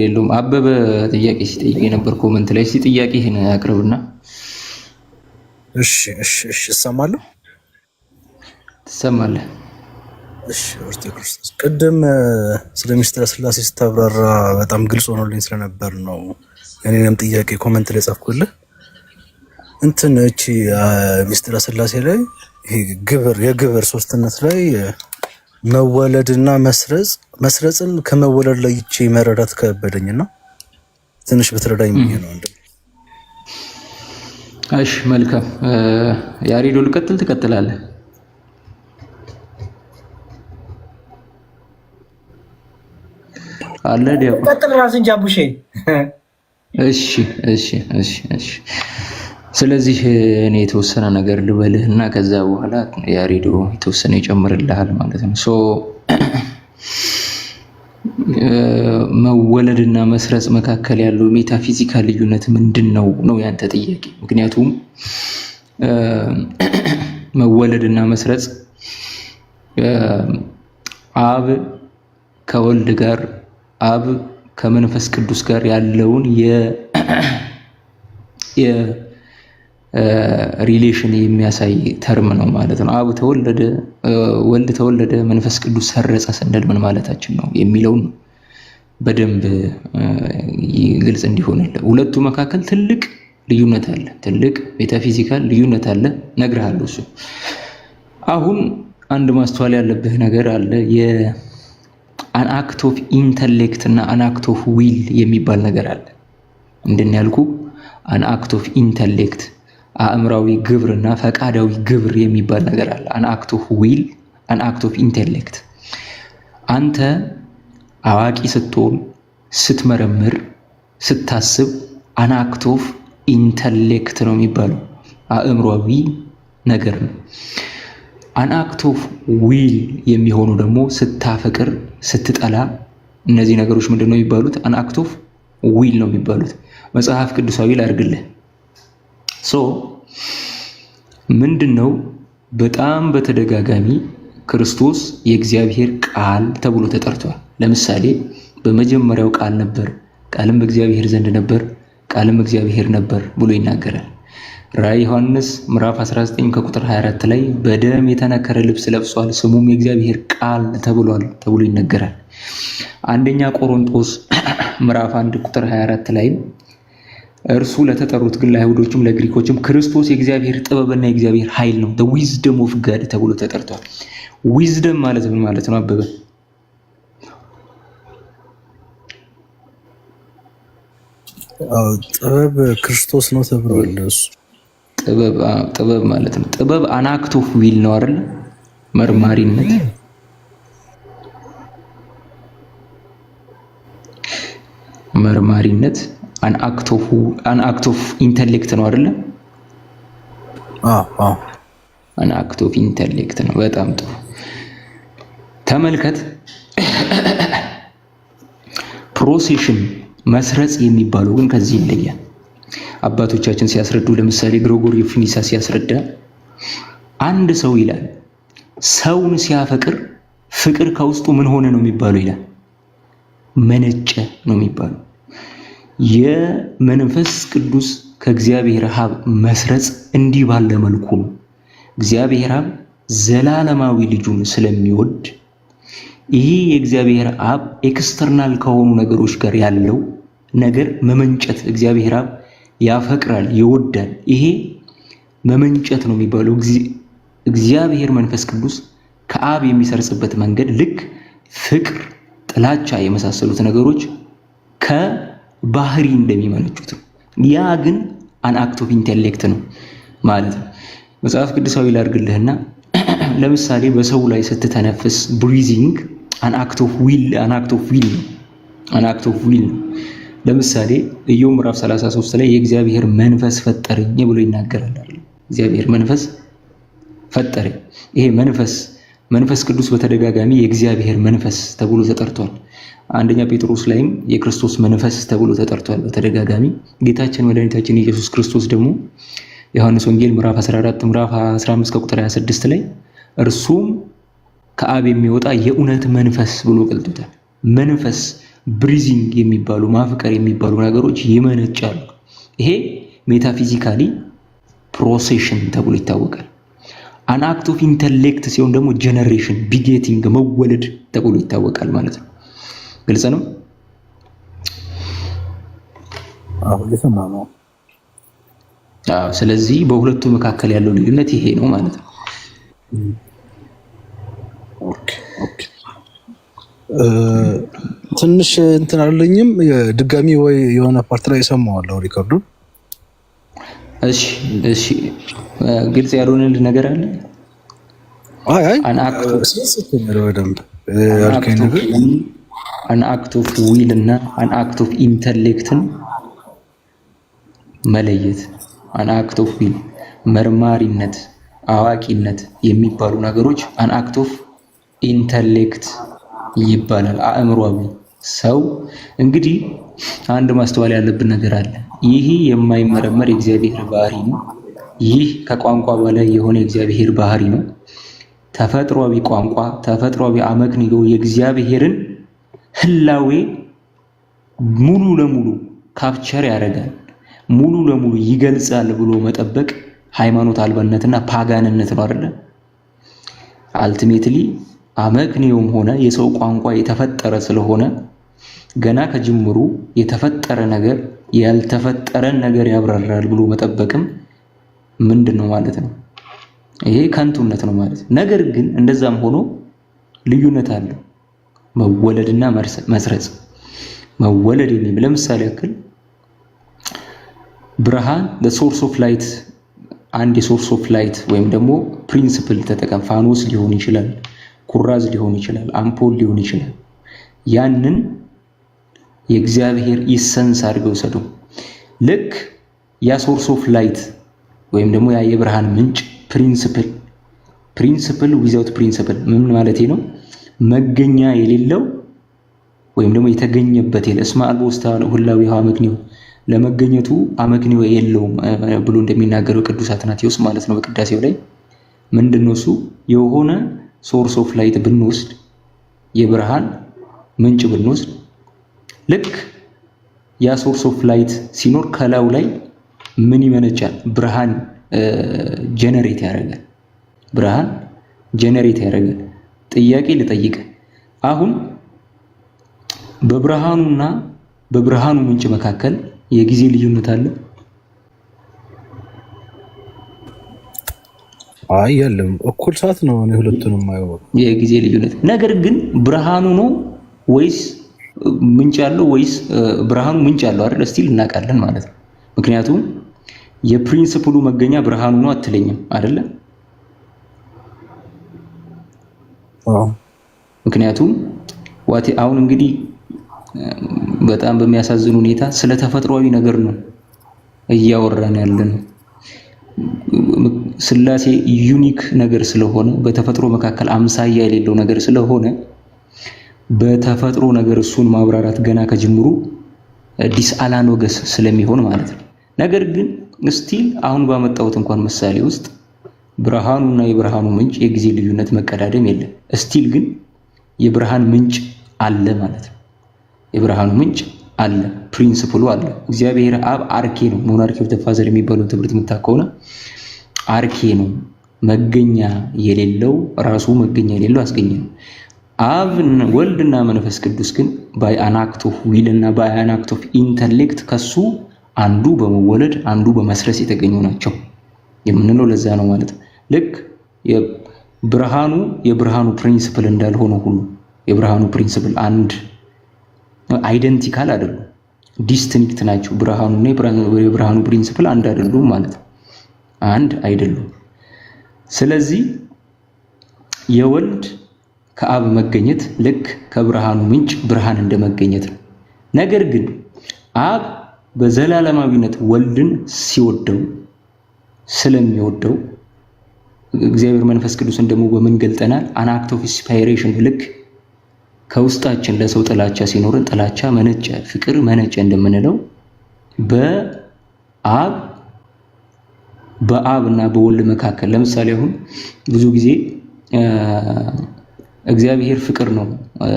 የለውም። አበበ ጥያቄ ሲጠይቅ የነበር ኮመንት ላይ ጥያቄህን አቅርብና። እሺ እሰማለሁ። ትሰማለህ? እሺ ኦርቶዶክስ ቅድም ስለ ሚስጥረ ስላሴ ስታብራራ በጣም ግልጽ ሆኖልኝ ስለነበር ነው እኔንም ጥያቄ ኮመንት ላይ ጻፍኩልህ። እንትን እቺ ሚስጥረ ስላሴ ላይ ይሄ የግብር ሶስትነት ላይ መወለድና መስረጽን ከመወለድ ላይ ይቺ መረዳት ከበደኝና ትንሽ ብትረዳኝ ብዬ ነው እንዴ። እሺ መልካም። ያሬዶ ልቀጥል? ትቀጥላለህ? አለ ዲያቆ ቀጥል ራስን ጃቡሼ። እሺ ስለዚህ እኔ የተወሰነ ነገር ልበልህና ከዛ በኋላ ያሬዶ የተወሰነ ይጨምርልሃል ማለት ነው። መወለድና መስረጽ መካከል ያለው ሜታፊዚካል ልዩነት ምንድነው ነው ያንተ ጥያቄ። ምክንያቱም መወለድና መስረጽ አብ ከወልድ ጋር አብ ከመንፈስ ቅዱስ ጋር ያለውን ሪሌሽን የሚያሳይ ተርም ነው ማለት ነው። አብ ተወለደ፣ ወልድ ተወለደ፣ መንፈስ ቅዱስ ሰረጸ ስንል ምን ማለታችን ነው የሚለውን በደንብ ግልጽ እንዲሆንልህ። ሁለቱ መካከል ትልቅ ልዩነት አለ። ትልቅ ሜታፊዚካል ልዩነት አለ። ነግርሃለሁ እሱ። አሁን አንድ ማስተዋል ያለብህ ነገር አለ። የአን አክት ኦፍ ኢንተሌክት እና አን አክት ኦፍ ዊል የሚባል ነገር አለ። ምንድን ያልኩ? አን አክት ኦፍ ኢንተሌክት አእምራዊ ግብር እና ፈቃዳዊ ግብር የሚባል ነገር አለ። አን አክት ኦፍ ዊል፣ አን አክት ኦፍ ኢንተሌክት። አንተ አዋቂ ስትሆን፣ ስትመረምር፣ ስታስብ አን አክት ኦፍ ኢንተሌክት ነው የሚባለው። አእምሯዊ ነገር ነው። አን አክት ኦፍ ዊል የሚሆኑ ደግሞ ስታፈቅር፣ ስትጠላ፣ እነዚህ ነገሮች ምንድን ነው የሚባሉት? አን አክት ኦፍ ዊል ነው የሚባሉት። መጽሐፍ ቅዱሳዊ ላድርግልህ። ምንድን ነው በጣም በተደጋጋሚ ክርስቶስ የእግዚአብሔር ቃል ተብሎ ተጠርቷል። ለምሳሌ በመጀመሪያው ቃል ነበር፣ ቃልም በእግዚአብሔር ዘንድ ነበር፣ ቃልም እግዚአብሔር ነበር ብሎ ይናገራል። ራዕይ ዮሐንስ ምዕራፍ 19 ከቁጥር 24 ላይ በደም የተነከረ ልብስ ለብሷል፣ ስሙም የእግዚአብሔር ቃል ተብሏል ተብሎ ይነገራል። አንደኛ ቆሮንቶስ ምዕራፍ 1 ቁጥር 24 ላይ እርሱ ለተጠሩት ግን ለአይሁዶችም ለግሪኮችም ክርስቶስ የእግዚአብሔር ጥበብና የእግዚአብሔር ኃይል ነው፣ the wisdom of God ተብሎ ተጠርቷል። ዊዝደም ማለት ምን ማለት ነው አበበ? ጥበብ ክርስቶስ ነው ተብሏል። እሱ ጥበብ ማለት ነው። ጥበብ አን አክት ኦፍ ዊል ነው አይደል? መርማሪነት አን አክት ኦፍ ኢንተሌክት ነው አይደል? አን አክት ኦፍ ኢንተሌክት ነው። በጣም ጥሩ ተመልከት። ፕሮሴሽን መስረጽ የሚባለው ግን ከዚህ ይለያል። አባቶቻችን ሲያስረዱ ለምሳሌ ግሪጎሪ ኦፍ ኒሳ ሲያስረዳ አንድ ሰው ይላል ሰውን ሲያፈቅር ፍቅር ከውስጡ ምን ሆነ ነው የሚባለው ይላል? መነጨ ነው የሚባለው። የመንፈስ ቅዱስ ከእግዚአብሔር አብ መስረጽ እንዲህ ባለ መልኩ ነው። እግዚአብሔር አብ ዘላለማዊ ልጁን ስለሚወድ ይህ የእግዚአብሔር አብ ኤክስተርናል ከሆኑ ነገሮች ጋር ያለው ነገር መመንጨት፣ እግዚአብሔር አብ ያፈቅራል፣ ይወዳል። ይሄ መመንጨት ነው የሚባለው። እግዚአብሔር መንፈስ ቅዱስ ከአብ የሚሰርጽበት መንገድ ልክ ፍቅር፣ ጥላቻ የመሳሰሉት ነገሮች ከባህሪ እንደሚመነጩት ነው። ያ ግን አን አክት ኦፍ ኢንተሌክት ነው ማለት ነው። መጽሐፍ ቅዱሳዊ ላድርግልህና ለምሳሌ በሰው ላይ ስትተነፍስ ብሪዚንግ አን አክት ኦፍ ዊል ነው። ለምሳሌ ኢዮብ ምዕራፍ 33 ላይ የእግዚአብሔር መንፈስ ፈጠረኝ ብሎ ይናገራል አይደል? እግዚአብሔር መንፈስ ፈጠረኝ። ይሄ መንፈስ ቅዱስ በተደጋጋሚ የእግዚአብሔር መንፈስ ተብሎ ተጠርቷል። አንደኛ ጴጥሮስ ላይም የክርስቶስ መንፈስ ተብሎ ተጠርቷል በተደጋጋሚ። ጌታችን መድኃኒታችን ኢየሱስ ክርስቶስ ደግሞ ዮሐንስ ወንጌል ምዕራፍ 14 ምዕራፍ 15 ከቁጥር 26 ላይ እርሱም ከአብ የሚወጣ የእውነት መንፈስ ብሎ ገልጦታል። መንፈስ ብሪዚንግ የሚባሉ ማፍቀር የሚባሉ ነገሮች ይመነጫሉ። ይሄ ሜታፊዚካሊ ፕሮሴሽን ተብሎ ይታወቃል። አን አክት ኦፍ ኢንተሌክት ሲሆን ደግሞ ጀነሬሽን ቢጌቲንግ መወለድ ተብሎ ይታወቃል ማለት ነው። ግልጽ ነው? ነው። ስለዚህ በሁለቱ መካከል ያለው ልዩነት ይሄ ነው ማለት ነው። ትንሽ እንትን አለኝም ድጋሚ ወይ የሆነ ፓርት ላይ ሰማዋለሁ ሪከርዱ። እሺ ግልጽ ያልሆነልህ ነገር አለ? አን አክት ኦፍ ዊል እና አን አክት ኦፍ ኢንተሌክትን መለየት። አን አክት ኦፍ ዊል መርማሪነት፣ አዋቂነት የሚባሉ ነገሮች አን አክት ኦፍ ኢንተሌክት ይባላል። አእምሯዊ ሰው እንግዲህ አንድ ማስተዋል ያለብን ነገር አለ። ይህ የማይመረመር የእግዚአብሔር ባህሪ ነው። ይህ ከቋንቋ በላይ የሆነ የእግዚአብሔር ባህሪ ነው። ተፈጥሯዊ ቋንቋ፣ ተፈጥሯዊ አመክንዮ የእግዚአብሔርን ህላዌ ሙሉ ለሙሉ ካፕቸር ያደርጋል፣ ሙሉ ለሙሉ ይገልጻል ብሎ መጠበቅ ሃይማኖት አልባነትና ፓጋንነት ነው አይደለ? አልቲሜትሊ አመክንዮም ሆነ የሰው ቋንቋ የተፈጠረ ስለሆነ ገና ከጅምሩ የተፈጠረ ነገር ያልተፈጠረን ነገር ያብራራል ብሎ መጠበቅም ምንድነው ማለት ነው? ይሄ ከንቱነት ነው ማለት ነው። ነገር ግን እንደዛም ሆኖ ልዩነት አለው መወለድና መስረጽ። መወለድ የሚል ለምሳሌ ያክል ብርሃን the source of light አንድ የሶርስ ኦፍ ላይት ወይም ደግሞ ፕሪንሲፕል ተጠቀም። ፋኖስ ሊሆን ይችላል፣ ኩራዝ ሊሆን ይችላል፣ አምፖል ሊሆን ይችላል። ያንን የእግዚአብሔር ኢሰንስ አድርገው ሰዱ። ልክ ያ ሶርስ ኦፍ ላይት ወይም ደግሞ ያ የብርሃን ምንጭ ፕሪንሲፕል ዊዛውት ፕሪንሲፕል ምን ማለት ነው? መገኛ የሌለው ወይም ደግሞ የተገኘበት የለ እስመ አልቦ ውስተ አመክንዮ ለመገኘቱ አመክንዮ የለውም ብሎ እንደሚናገረው ቅዱስ አትናቴዎስ ማለት ነው በቅዳሴው ላይ። ምንድነው እሱ? የሆነ ሶርስ ኦፍ ላይት ብንወስድ የብርሃን ምንጭ ብንወስድ ልክ ያ ሶርስ ኦፍ ላይት ሲኖር ከላዩ ላይ ምን ይመነጫል? ብርሃን ጀነሬት ያደርጋል። ብርሃን ጀነሬት ያደርጋል። ጥያቄ ልጠይቅ። አሁን በብርሃኑና በብርሃኑ ምንጭ መካከል የጊዜ ልዩነት አለ? አይ የለም፣ እኩል ሰዓት ነው እኔ ሁለቱንም ማየው የጊዜ ልዩነት። ነገር ግን ብርሃኑ ነው ወይስ ምንጭ ያለው ወይስ ብርሃኑ ምንጭ ያለው አይደል? እስቲ እናውቃለን ማለት ነው። ምክንያቱም የፕሪንሲፕሉ መገኛ ብርሃኑ ነው አትለኝም አይደለ? ምክንያቱም አሁን እንግዲህ በጣም በሚያሳዝን ሁኔታ ስለ ተፈጥሯዊ ነገር ነው እያወራን ያለን። ስላሴ ዩኒክ ነገር ስለሆነ በተፈጥሮ መካከል አምሳያ የሌለው ነገር ስለሆነ በተፈጥሮ ነገር እሱን ማብራራት ገና ከጅምሩ ዲስአናሎገስ ስለሚሆን ማለት ነው። ነገር ግን ስቲል አሁን ባመጣሁት እንኳን ምሳሌ ውስጥ ብርሃኑና የብርሃኑ ምንጭ የጊዜ ልዩነት መቀዳደም የለም። ስቲል ግን የብርሃን ምንጭ አለ ማለት ነው። የብርሃኑ ምንጭ አለ፣ ፕሪንሲፕሉ አለ። እግዚአብሔር አብ አርኬ ነው። ሞናርኪ ኦፍ ዘ ፋዘር የሚባለው ትምህርት የምታውቀውና አርኬ ነው፣ መገኛ የሌለው ራሱ መገኛ የሌለው አስገኘ ነው። አብ ወልድና መንፈስ ቅዱስ ግን ባይ አን አክት ኦፍ ዊል እና ባይ አን አክት ኦፍ ኢንተሌክት ከሱ አንዱ በመወለድ አንዱ በመስረስ የተገኙ ናቸው የምንለው ለዛ ነው ማለት ነው። ልክ የብርሃኑ ፕሪንሲፕል እንዳልሆነ ሁሉ የብርሃኑ ፕሪንሲፕል አንድ አይደንቲካል አይደሉም፣ ዲስቲንክት ናቸው። ብርሃኑና የብርሃኑ ፕሪንሲፕል አንድ አይደሉም ማለት ነው፣ አንድ አይደሉም። ስለዚህ የወልድ ከአብ መገኘት ልክ ከብርሃኑ ምንጭ ብርሃን እንደመገኘት ነው። ነገር ግን አብ በዘላለማዊነት ወልድን ሲወደው ስለሚወደው እግዚአብሔር መንፈስ ቅዱስን ደግሞ በምን ገልጠናል? አን አክት ኦፍ ኢንስፓይሬሽን ልክ ከውስጣችን ለሰው ጥላቻ ሲኖርን ጥላቻ መነጨ፣ ፍቅር መነጨ እንደምንለው በአብና በወልድ መካከል ለምሳሌ አሁን ብዙ ጊዜ እግዚአብሔር ፍቅር ነው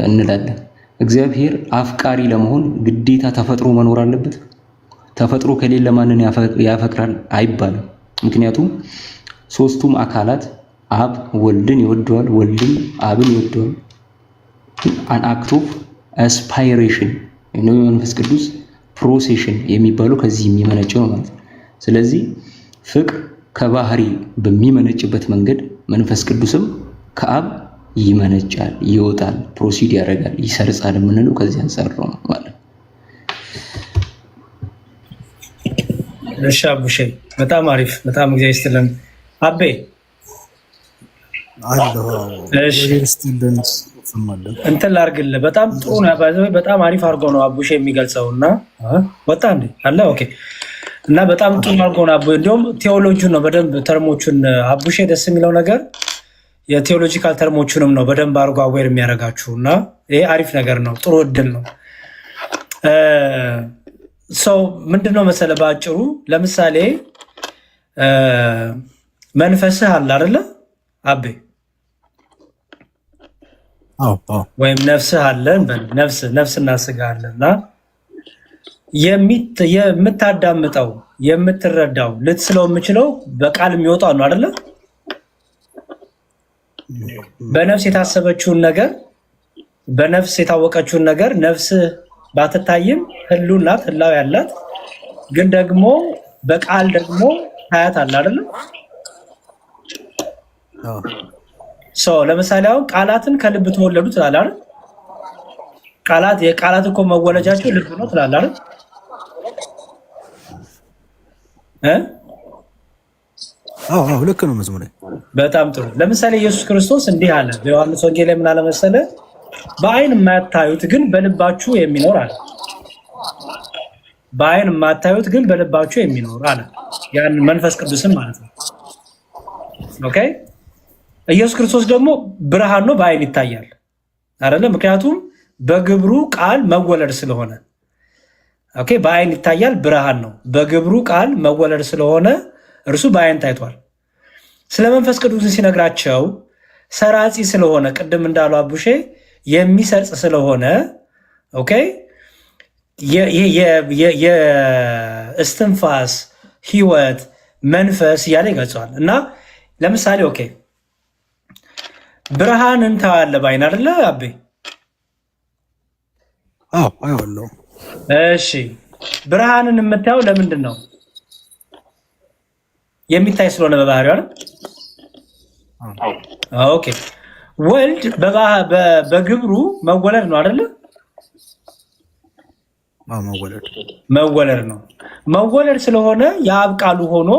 እንላለን። እግዚአብሔር አፍቃሪ ለመሆን ግዴታ ተፈጥሮ መኖር አለበት? ተፈጥሮ ከሌለ ማንን ያፈቅራል አይባልም። ምክንያቱም ሶስቱም አካላት አብ ወልድን ይወደዋል፣ ወልድም አብን ይወደዋል። አን አክት ኦፍ አስፓይሬሽን ነው የመንፈስ ቅዱስ ፕሮሴሽን የሚባለው ከዚህ የሚመነጭ ነው ማለት ነው። ስለዚህ ፍቅር ከባህሪ በሚመነጭበት መንገድ መንፈስ ቅዱስም ከአብ ይመነጫል፣ ይወጣል፣ ፕሮሲድ ያደርጋል፣ ይሰርጻል የምንለው ከዚህ አንፃር ነው ማለት ነው። እሺ አቡሼ በጣም አሪፍ፣ በጣም እግዚአብሔር ይስጥልን። አቤ እንትን ላድርግልህ። በጣም ጥሩ ነው፣ በጣም አሪፍ አድርጎ ነው አቡሼ የሚገልጸው እና ወጣ እንዴ አለ ኦኬ። እና በጣም ጥሩ አድርጎ ነው አቡ፣ እንዲሁም ቴዎሎጂውን ነው በደንብ ተርሞቹን አቡሼ ደስ የሚለው ነገር የቴዎሎጂካል ተርሞቹንም ነው በደንብ አድርጎ አዌር የሚያደርጋችሁ እና ይሄ አሪፍ ነገር ነው፣ ጥሩ እድል ነው። ሰው ምንድነው መሰለ በአጭሩ ለምሳሌ መንፈስህ አለ አይደለ አቤ? ወይም ነፍስህ አለ፣ ነፍስና ስጋ አለና የምታዳምጠው የምትረዳው ልትስለው የምችለው በቃል የሚወጣው ነው አይደለ? በነፍስ የታሰበችውን ነገር በነፍስ የታወቀችውን ነገር ነፍስህ ባትታይም ህልውና ህላው ያላት ግን ደግሞ በቃል ደግሞ ሀያት አለ አይደል? ለምሳሌ አሁን ቃላትን ከልብ ተወለዱ ትላለህ አይደል? የቃላት እኮ መወለጃቸው ልብ ነው ትላለህ አይደል? ልክ ነው መዝሙሬ። በጣም ጥሩ። ለምሳሌ ኢየሱስ ክርስቶስ እንዲህ አለ በዮሐንስ ወንጌል ላይ ምን አለ መሰለህ? በአይን የማታዩት ግን በልባችሁ የሚኖር አለ። በአይን የማታዩት ግን በልባችሁ የሚኖር አለ። ያን መንፈስ ቅዱስን ማለት ነው። ኦኬ። ኢየሱስ ክርስቶስ ደግሞ ብርሃን ነው፣ በአይን ይታያል አይደለ? ምክንያቱም በግብሩ ቃል መወለድ ስለሆነ። ኦኬ። በአይን ይታያል፣ ብርሃን ነው። በግብሩ ቃል መወለድ ስለሆነ እርሱ በአይን ታይቷል። ስለ መንፈስ ቅዱስ ሲነግራቸው ሰራጺ ስለሆነ ቅድም እንዳሉ አቡሼ የሚሰርጽ ስለሆነ ኦኬ የእስትንፋስ ህይወት መንፈስ እያለ ይገልጸዋል። እና ለምሳሌ ኦኬ ብርሃንን ታያለህ በአይን አይደለ አቤ? አየዋለሁ። እሺ ብርሃንን የምታየው ለምንድን ነው? የሚታይ ስለሆነ በባህሪው አይደል? ኦኬ ወልድ በግብሩ መወለድ ነው አይደለ? መወለድ ነው። መወለድ ስለሆነ የአብ ቃሉ ሆኖ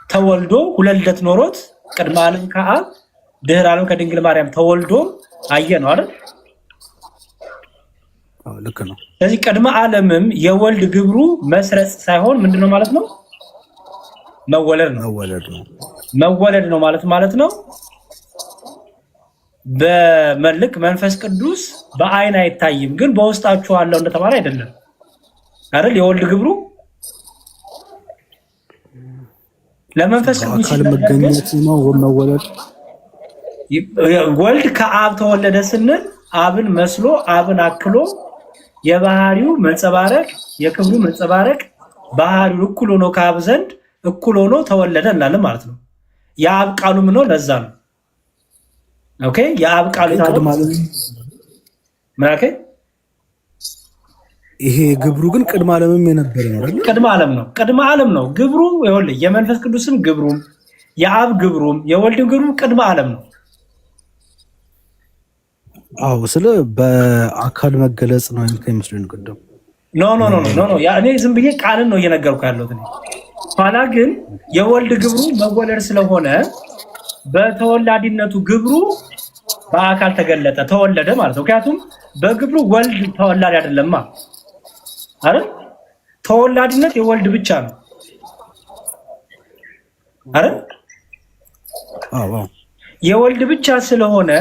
ተወልዶ ሁለት ልደት ኖሮት ቅድመ ዓለም ከአብ ድህረ ዓለም ከድንግል ማርያም ተወልዶ አየ ነው አይደል? ልክ ነው። ስለዚህ ቅድመ ዓለምም የወልድ ግብሩ መስረጽ ሳይሆን ምንድነው ማለት ነው? መወለድ ነው። መወለድ ነው ማለት ነው። በመልክ መንፈስ ቅዱስ በአይን አይታይም ግን በውስጣችሁ አለው እንደተባለ አይደለም አይደል? የወልድ ግብሩ ለመንፈስ ቅዱስ መገኘት ነው መወለድ። ወልድ ከአብ ተወለደ ስንል አብን መስሎ አብን አክሎ የባህሪው መንጸባረቅ የክብሩ መንጸባረቅ ባህሪው እኩል ሆኖ ከአብ ዘንድ እኩል ሆኖ ተወለደ እንላለን ማለት ነው። የአብ ቃሉ ምን ነው? ለዛ ነው ኦኬ። የአብ ቃሉ ይሄ ግብሩ ግን ቅድመ ዓለምም የነበረ ነው አይደል? ቅድመ ዓለም ነው ግብሩ። ይኸውልህ የመንፈስ ቅዱስም ግብሩም የአብ ግብሩም የወልድም ግብሩም ቅድመ ዓለም ነው። ስለ በአካል መገለጽ ነው የሚመስለኝ ቅድም። ኖ እኔ ዝም ብዬ ቃልን ነው እየነገርኩ ያለሁት። ኋላ ግን የወልድ ግብሩ መወለድ ስለሆነ በተወላዲነቱ ግብሩ በአካል ተገለጠ ተወለደ ማለት ነው። ምክንያቱም በግብሩ ወልድ ተወላዲ አይደለማ አይደል? ተወላዲነት የወልድ ብቻ ነው አይደል? የወልድ ብቻ ስለሆነ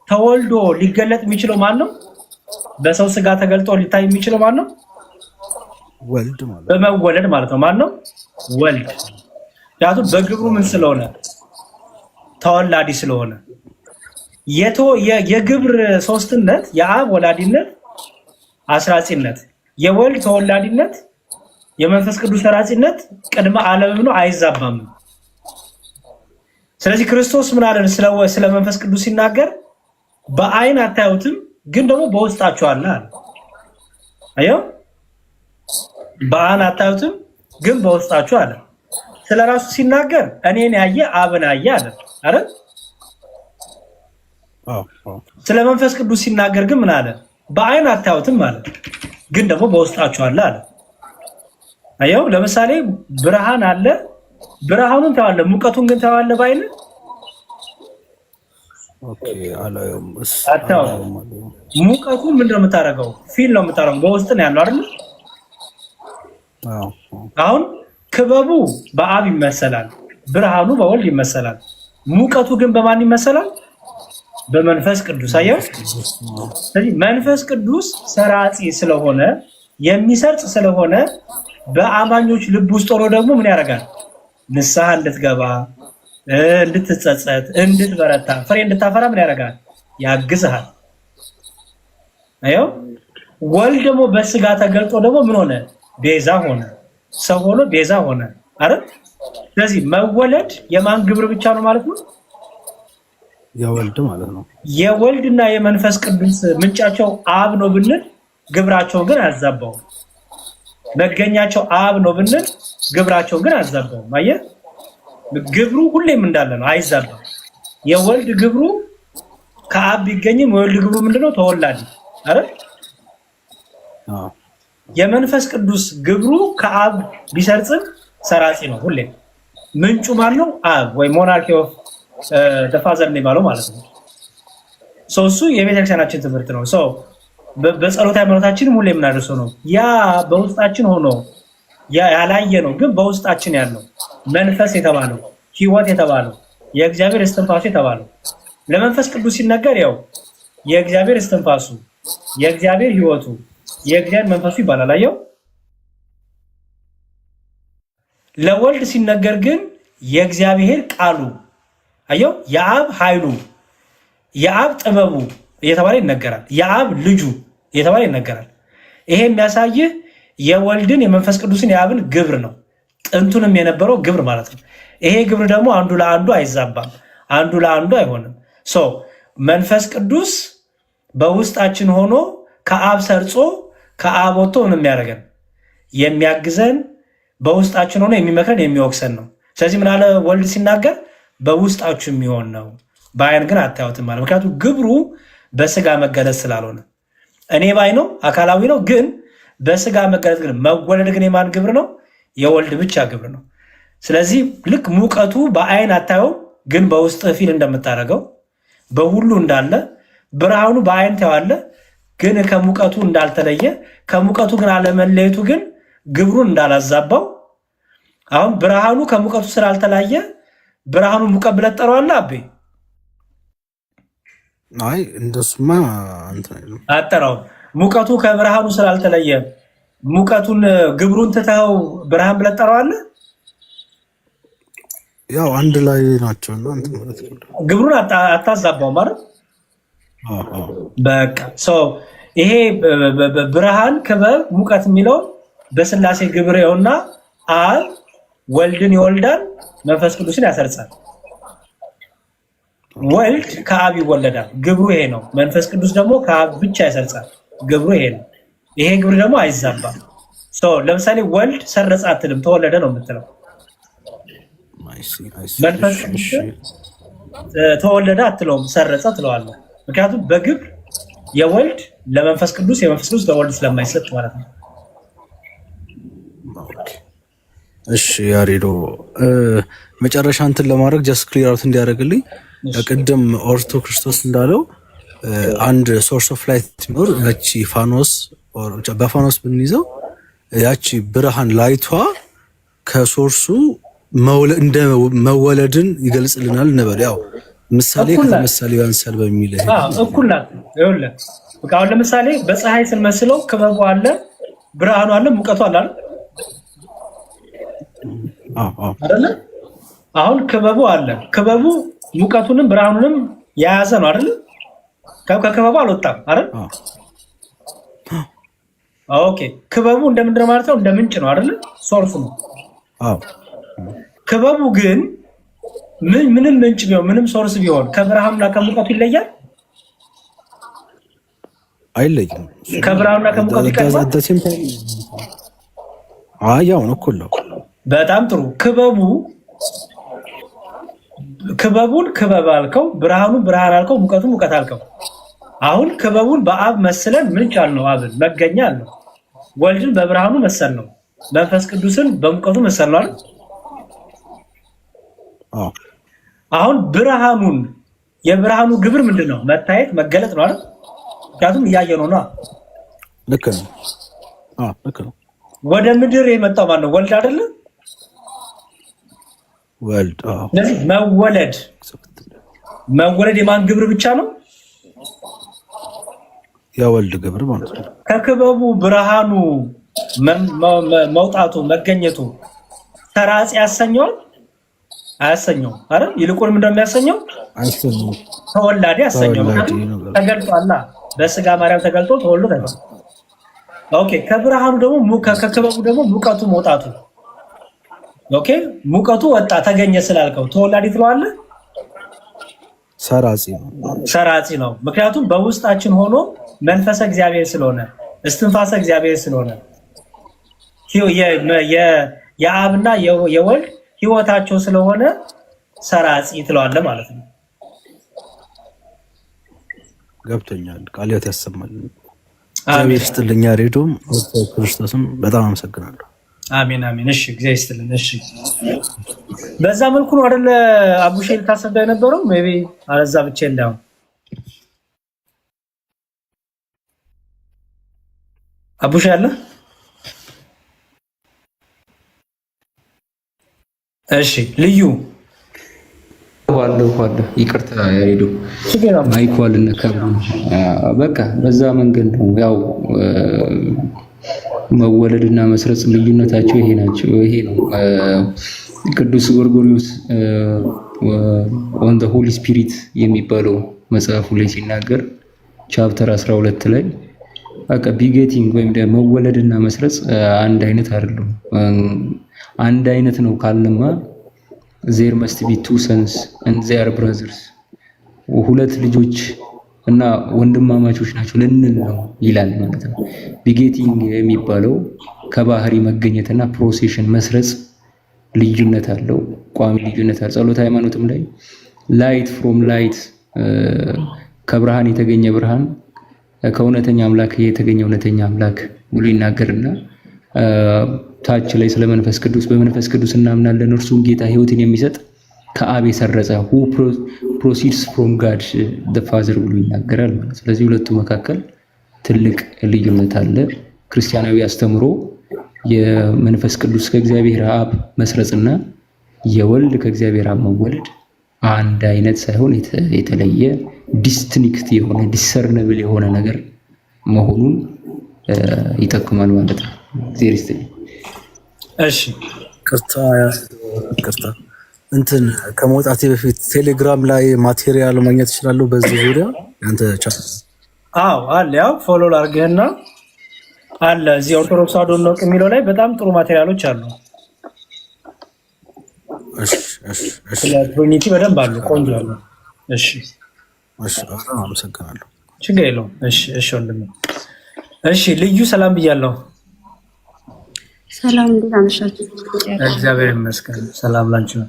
ተወልዶ ሊገለጥ የሚችለው ማን ነው? በሰው ስጋ ተገልጦ ሊታይ የሚችለው ማን ነው? ወልድ ማለት በመወለድ ማለት ነው። ማን ነው? ወልድ። ምክንያቱም በግብሩ ምን ስለሆነ ተወላዲ ስለሆነ የግብር ሶስትነት የአብ ወላዲነት አስራጺነት የወልድ ተወላዲነት የመንፈስ ቅዱስ ሰራጺነት ቅድመ ዓለም ነው፣ አይዛባም። ስለዚህ ክርስቶስ ምን አለ ስለ መንፈስ ቅዱስ ሲናገር በአይን አታዩትም ግን ደግሞ በውስጣችሁ አለ አለ። አየው በአይን አታዩትም ግን በውስጣችሁ አለ። ስለራሱ ሲናገር እኔን ያየ አብን ያየ አለ አይደል? ስለ መንፈስ ቅዱስ ሲናገር ግን ምን አለ? በአይን አታዩትም ማለት ግን ደግሞ በውስጣችሁ አለ አለ። አየው ለምሳሌ ብርሃን አለ፣ ብርሃኑን ታያለህ፣ ሙቀቱን ግን ታያለህ በአይን? ሙቀቱ ምንድነው የምታደርገው? ፊል ነው የምታደርገው፣ በውስጥ ነው ያለው አይደል? አሁን ክበቡ በአብ ይመሰላል፣ ብርሃኑ በወልድ ይመሰላል። ሙቀቱ ግን በማን ይመሰላል? በመንፈስ ቅዱስ። አየው ስለዚህ መንፈስ ቅዱስ ሰራጺ ስለሆነ የሚሰርጽ ስለሆነ በአማኞች ልብ ውስጥ ሆኖ ደግሞ ምን ያደርጋል? ንስሐ እንድትገባ እንድትጸጸት እንድትበረታ ፍሬ እንድታፈራ ምን ያደርጋል? ያግዝሃል። አየው ወልድ ደግሞ በስጋ ተገልጦ ደግሞ ምን ሆነ? ቤዛ ሆነ። ሰው ሆኖ ቤዛ ሆነ አይደል? ስለዚህ መወለድ የማን ግብር ብቻ ነው ማለት ነው? የወልድ ማለት ነው። የወልድና የመንፈስ ቅዱስ ምንጫቸው አብ ነው ብንል ግብራቸውን ግን አያዛባው። መገኛቸው አብ ነው ብንል ግብራቸውን ግን አያዛባው። አየህ ግብሩ ሁሌም እንዳለ ነው፣ አይዛባም። የወልድ ግብሩ ከአብ ቢገኝም የወልድ ግብሩ ምንድነው? ተወላዲ አይደል? የመንፈስ ቅዱስ ግብሩ ከአብ ቢሰርጽም ሰራጺ ነው ሁሌም። ምንጩ ማን ነው? አብ ወይ ሞናርኪ ኦፍ ዘ ፋዘር ነው ማለት ነው። እሱ የቤተክርስቲያናችን ትምህርት ነው። በጸሎት ሃይማኖታችንም ሁሌም የምናደርሰው ነው። ያ በውስጣችን ሆኖ ያላየ ነው ግን በውስጣችን ያለው መንፈስ የተባለው ህይወት የተባለው የእግዚአብሔር እስትንፋሱ የተባለው ለመንፈስ ቅዱስ ሲነገር ያው የእግዚአብሔር እስትንፋሱ የእግዚአብሔር ህይወቱ የእግዚአብሔር መንፈሱ ይባላል። አየው ለወልድ ሲነገር ግን የእግዚአብሔር ቃሉ አየው የአብ ኃይሉ የአብ ጥበቡ እየተባለ ይነገራል። የአብ ልጁ እየተባለ ይነገራል። ይሄ የሚያሳይህ የወልድን የመንፈስ ቅዱስን የአብን ግብር ነው። ጥንቱንም የነበረው ግብር ማለት ነው። ይሄ ግብር ደግሞ አንዱ ለአንዱ አይዛባም፣ አንዱ ለአንዱ አይሆንም። መንፈስ ቅዱስ በውስጣችን ሆኖ ከአብ ሰርጾ ከአብ ወጥቶ ምን የሚያደርገን የሚያግዘን በውስጣችን ሆኖ የሚመክረን የሚወቅሰን ነው። ስለዚህ ምን አለ ወልድ ሲናገር በውስጣችሁ የሚሆን ነው፣ በአይን ግን አታዩትም ማለት። ምክንያቱም ግብሩ በስጋ መገለጽ ስላልሆነ እኔ ባይ ነው አካላዊ ነው፣ ግን በስጋ መገለጽ ግን መወለድ ግን የማን ግብር ነው? የወልድ ብቻ ግብር ነው። ስለዚህ ልክ ሙቀቱ በአይን አታየው፣ ግን በውስጥ ፊል እንደምታደርገው በሁሉ እንዳለ ብርሃኑ በአይን ታየዋለህ፣ ግን ከሙቀቱ እንዳልተለየ ከሙቀቱ ግን አለመለየቱ ግን ግብሩን እንዳላዛባው። አሁን ብርሃኑ ከሙቀቱ ስላልተለየ ብርሃኑ ሙቀት ብለህ ትጠራዋለህ አቤ? አይ እንደሱማ አጠራው። ሙቀቱ ከብርሃኑ ስላልተለየ ሙቀቱን ግብሩን ትተኸው ብርሃን ብለህ ትጠራዋለህ? ያው አንድ ላይ ናቸው እና እንትን ማለት ነው። ግብሩን አታዛባው ማለት በቃ ይሄ ብርሃን ክበብ ሙቀት የሚለው በስላሴ ግብር ይኸውና አብ ወልድን ይወልዳል፣ መንፈስ ቅዱስን ያሰርጻል። ወልድ ከአብ ይወለዳል፣ ግብሩ ይሄ ነው። መንፈስ ቅዱስ ደግሞ ከአብ ብቻ ያሰርጻል፣ ግብሩ ይሄ ነው። ይሄ ግብር ደግሞ አይዛባም። ለምሳሌ ወልድ ሰረጸ አትልም፣ ተወለደ ነው የምትለው። መንፈስ ቅዱስ ተወለደ አትለውም፣ ሰረጸ ትለዋለህ። ምክንያቱም በግብር የወልድ ለመንፈስ ቅዱስ የመንፈስ ቅዱስ ለወልድ ስለማይሰጥ ማለት ነው። እሺ ያሬዶ መጨረሻ እንትን ለማድረግ ጀስት ክሊር አውት እንዲያደርግልኝ ቅድም ኦርቶ ክርስቶስ እንዳለው አንድ ሶርስ ኦፍ ላይት ሲኖር ያቺ ፋኖስ በፋኖስ ብንይዘው ያቺ ብርሃን ላይቷ ከሶርሱ እንደ መወለድን ይገልጽልናል ነበር። ያው ምሳሌ ከተመሳሌ ያንሳል በሚል እኩል ናት። ይኸውልህ በቃ አሁን ለምሳሌ በፀሐይ ስንመስለው ክበቡ አለ፣ ብርሃኑ አለ፣ ሙቀቱ አለ አይደል? አሁን ክበቡ አለ። ክበቡ ሙቀቱንም ብርሃኑንም የያዘ ነው አይደል? ከክበቡ አልወጣም አይደል? ኦኬ ክበቡ እንደምንድነው ማለት ነው? እንደ ምንጭ ነው አይደል? ሶርስ ነው። ክበቡ ግን ምንም ምንጭ ቢሆን ምንም ሶርስ ቢሆን ከብርሃኑና ከሙቀቱ ይለያል? አይለይም። ከብርሃኑና ከሙቀቱ ይቀርባል? ያው ነው እኩል ነው። በጣም ጥሩ። ክበቡን ክበብ አልከው፣ ብርሃኑን ብርሃን አልከው፣ ሙቀቱ ሙቀት አልከው። አሁን ክበቡን በአብ መስለን ምንጭ አልነው፣ አብን መገኛ አልነው። ወልድን በብርሃኑ መሰል ነው፣ መንፈስ ቅዱስን በሙቀቱ መሰል ነው አይደል? አሁን ብርሃኑን የብርሃኑ ግብር ምንድን ነው? መታየት መገለጥ ነው አይደል? ምክንያቱም እያየነው ነው። ልክ ነው። ልክ ነው። ወደ ምድር የመጣው ማን ነው? ወልድ አይደለ? ወልድ። ስለዚህ መወለድ የማን ግብር ብቻ ነው? የወልድ ግብር ማለት ነው። ከክበቡ ብርሃኑ መውጣቱ መገኘቱ ተራጺ ያሰኘዋል? አያሰኘውም አይደል? ይልቁንም እንደሚያሰኘው ተወላዲ ያሰኘው። ተገልጧላ፣ በስጋ ማርያም ተገልጦ ተወልዶ ተገልጦ። ኦኬ ከብርሃኑ ደግሞ ከክበቡ ደግሞ ሙቀቱ መውጣቱ። ኦኬ ሙቀቱ ወጣ ተገኘ ስላልከው ተወላዲ ትለዋለህ? ሰራጺ ነው። ምክንያቱም በውስጣችን ሆኖ መንፈሰ እግዚአብሔር ስለሆነ እስትንፋሰ እግዚአብሔር ስለሆነ የአብና የወልድ ህይወታቸው ስለሆነ ሰራጺ ትለዋለህ ማለት ነው። ገብቶኛል። ቃልያት ያሰማል። እግዚአብሔር ይስጥልኝ። ያሬዶም ክርስቶስም በጣም አመሰግናለሁ። አሜን አሜን። እሺ እግዚአብሔር ይስጥልኝ። እሺ በዛ መልኩ ነው አይደል አቡሼ ልታስረዳ የነበረው? ሜቢ አለዛ ብቻ እንዳው አቡሼ አለ። እሺ ልዩ ዋለው ይቅርታ ያሬዶ ማይኳል ነከብሩ በቃ በዛ መንገድ ነው ያው መወለድና መስረጽ ልዩነታቸው ይሄ ነው። ቅዱስ ጎርጎርዮስ ኦን ዘ ሆሊ ስፒሪት የሚባለው መጽሐፉ ላይ ሲናገር ቻፕተር 12 ላይ በቃ ቢጌቲንግ ወይም ደግሞ መወለድና መስረጽ አንድ አይነት አይደለም። አንድ አይነት ነው ካልንማ there must be two sons and they are brothers ሁለት ልጆች እና ወንድማማቾች ናቸው ልንል ነው ይላል ማለት ነው። ቢጌቲንግ የሚባለው ከባህሪ መገኘትና ፕሮሴሽን መስረጽ ልዩነት አለው፣ ቋሚ ልዩነት አለው። ጸሎተ ሃይማኖትም ላይ ላይት ፍሮም ላይት ከብርሃን የተገኘ ብርሃን ከእውነተኛ አምላክ የተገኘ እውነተኛ አምላክ ብሎ ይናገርና ታች ላይ ስለ መንፈስ ቅዱስ በመንፈስ ቅዱስ እናምናለን እርሱም ጌታ ሕይወትን የሚሰጥ ከአብ የሰረጸ who proceeds from God the Father ብሎ ይናገራል ማለት። ስለዚህ ሁለቱ መካከል ትልቅ ልዩነት አለ። ክርስቲያናዊ አስተምሮ የመንፈስ ቅዱስ ከእግዚአብሔር አብ መስረጽና የወልድ ከእግዚአብሔር አብ መወለድ አንድ አይነት ሳይሆን የተለየ ዲስቲንክት የሆነ ዲሰርነብል የሆነ ነገር መሆኑን ይጠቁማል ማለት ነው። እግዚአብሔር ይስጥልኝ። እሺ ቅርታ እንትን ከመውጣቴ በፊት ቴሌግራም ላይ ማቴሪያል ማግኘት እችላለሁ በዚህ ዙሪያ አንተ ቻት? አዎ አለ። ያው ፎሎ ላድርግህና አለ እዚህ ኦርቶዶክስ አዶን ነው የሚለው ላይ በጣም ጥሩ ማቴሪያሎች አሉ። እሺ ትሪኒቲ በደንብ አሉ፣ ቆንጆ አሉ። እሺ አመሰግናለሁ። ችግር የለውም። እሺ ወንድሜ። እሺ ልዩ ሰላም ብያለሁ። ሰላም እንዴት አመሻችሁ? እግዚአብሔር ይመስገን። ሰላም ላንቺ ነው።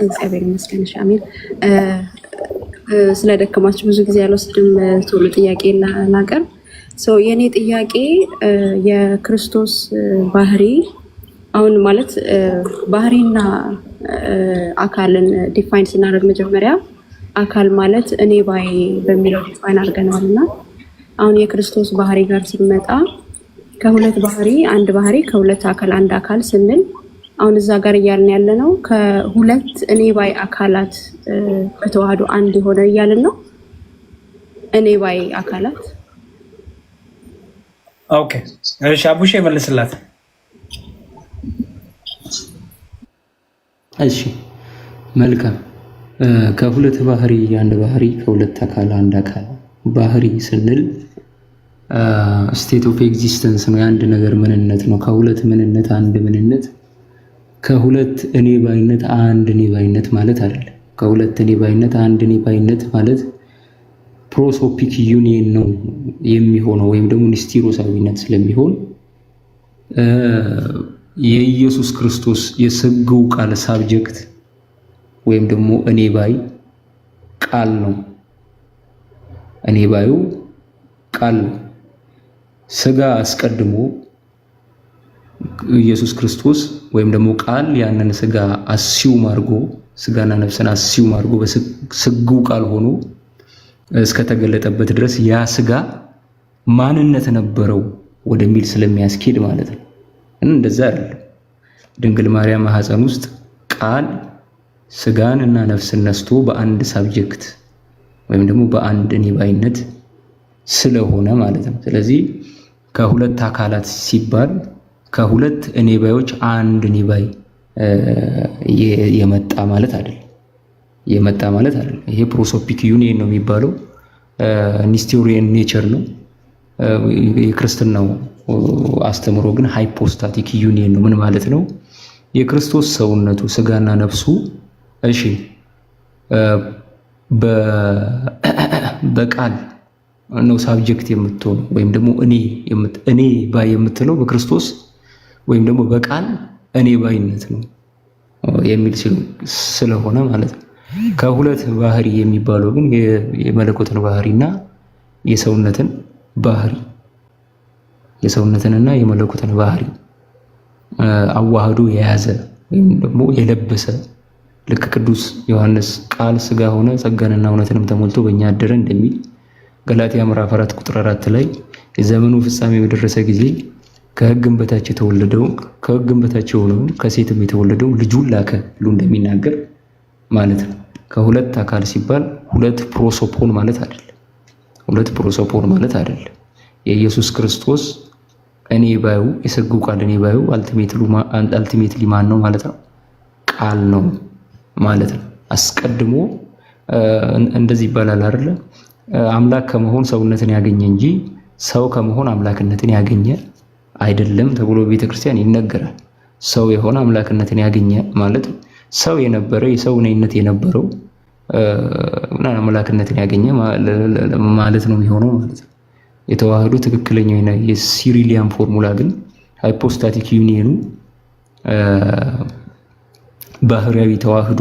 እግዚአብሔር ይመስገን። አሜን። ስለደከማችሁ ብዙ ጊዜ ያልወስድም ቶሎ ጥያቄ ላቀርብ። የኔ ጥያቄ የክርስቶስ ባህሪ አሁን ማለት ባህሪና አካልን ዲፋይን ስናደርግ መጀመሪያ አካል ማለት እኔ ባይ በሚለው ዲፋይን አድርገናልና አሁን የክርስቶስ ባህሪ ጋር ሲመጣ ከሁለት ባህሪ አንድ ባህሪ ከሁለት አካል አንድ አካል ስንል አሁን እዛ ጋር እያልን ያለ ነው ከሁለት እኔ ባይ አካላት በተዋህዶ አንድ የሆነ እያልን ነው። እኔ ባይ አካላት ኦኬ። እሺ አቡሼ መልስላት። እሺ መልካም። ከሁለት ባህሪ አንድ ባህሪ ከሁለት አካል አንድ አካል ባህሪ ስንል ስቴት ኦፍ ኤግዚስተንስ ነው፣ የአንድ ነገር ምንነት ነው። ከሁለት ምንነት አንድ ምንነት፣ ከሁለት እኔ ባይነት አንድ እኔ ባይነት ማለት አይደለም። ከሁለት እኔ ባይነት አንድ እኔ ባይነት ማለት ፕሮሶፒክ ዩኒየን ነው የሚሆነው፣ ወይም ደግሞ ንስጢሮሳዊነት ስለሚሆን የኢየሱስ ክርስቶስ የስግው ቃል ሳብጀክት ወይም ደግሞ እኔ ባይ ቃል ነው። እኔ ባዩ ቃል ነው። ስጋ አስቀድሞ ኢየሱስ ክርስቶስ ወይም ደግሞ ቃል ያንን ስጋ አሲውም አድርጎ ስጋና ነፍስን አሲውም አድርጎ በስግው ቃል ሆኖ እስከተገለጠበት ድረስ ያ ስጋ ማንነት ነበረው ወደሚል ስለሚያስኬድ ማለት ነው። እንደዛ አይደለም። ድንግል ማርያም ማህፀን ውስጥ ቃል ስጋን እና ነፍስን ነስቶ በአንድ ሳብጀክት ወይም ደግሞ በአንድ እኔ ባይነት ስለሆነ ማለት ነው። ስለዚህ ከሁለት አካላት ሲባል ከሁለት እኔ ባዮች አንድ እኔ ባይ የመጣ ማለት አይደለም። ይሄ ፕሮሶፒክ ዩኒየን ነው የሚባለው። ኒስቴሪያን ኔቸር ነው የክርስትናው አስተምሮ። ግን ሃይፖስታቲክ ዩኒየን ነው። ምን ማለት ነው? የክርስቶስ ሰውነቱ ስጋና ነፍሱ በቃል ነው ሳብጀክት የምትሆን ወይም ደግሞ እኔ ባይ የምትለው በክርስቶስ ወይም ደግሞ በቃል እኔ ባይነት ነው የሚል ስለሆነ ማለት ነው። ከሁለት ባህሪ የሚባለው ግን የመለኮትን ባህሪና የሰውነትንና የመለኮትን ባህሪ አዋህዶ የያዘ ወይም ደግሞ የለበሰ ልክ ቅዱስ ዮሐንስ ቃል ስጋ ሆነ ጸጋንና እውነትንም ተሞልቶ በእኛ አደረ እንደሚል ገላትያ ምዕራፍ 4 ቁጥር 4 ላይ የዘመኑ ፍጻሜ በደረሰ ጊዜ ከሕግም በታች የሆነውን ከሴትም የተወለደው ልጁን ላከ ብሎ እንደሚናገር ማለት ነው። ከሁለት አካል ሲባል ሁለት ፕሮሶፖን ማለት አይደለም። የኢየሱስ ክርስቶስ እኔ ባዩ የሰገው ቃል እኔ ባዩ አልቲሜትሊ ማን ነው ማለት ነው? ቃል ነው ማለት ነው። አስቀድሞ እንደዚህ ይባላል አይደለ? አምላክ ከመሆን ሰውነትን ያገኘ እንጂ ሰው ከመሆን አምላክነትን ያገኘ አይደለም ተብሎ ቤተክርስቲያን ይነገራል። ሰው የሆነ አምላክነትን ያገኘ ማለት ሰው የነበረ የሰው ነኝነት የነበረው አምላክነትን ያገኘ ማለት ነው የሚሆነው ማለት ነው። የተዋህዶ ትክክለኛው የሲሪሊያን ፎርሙላ ግን ሃይፖስታቲክ ዩኒየኑ ባህሪያዊ ተዋህዶ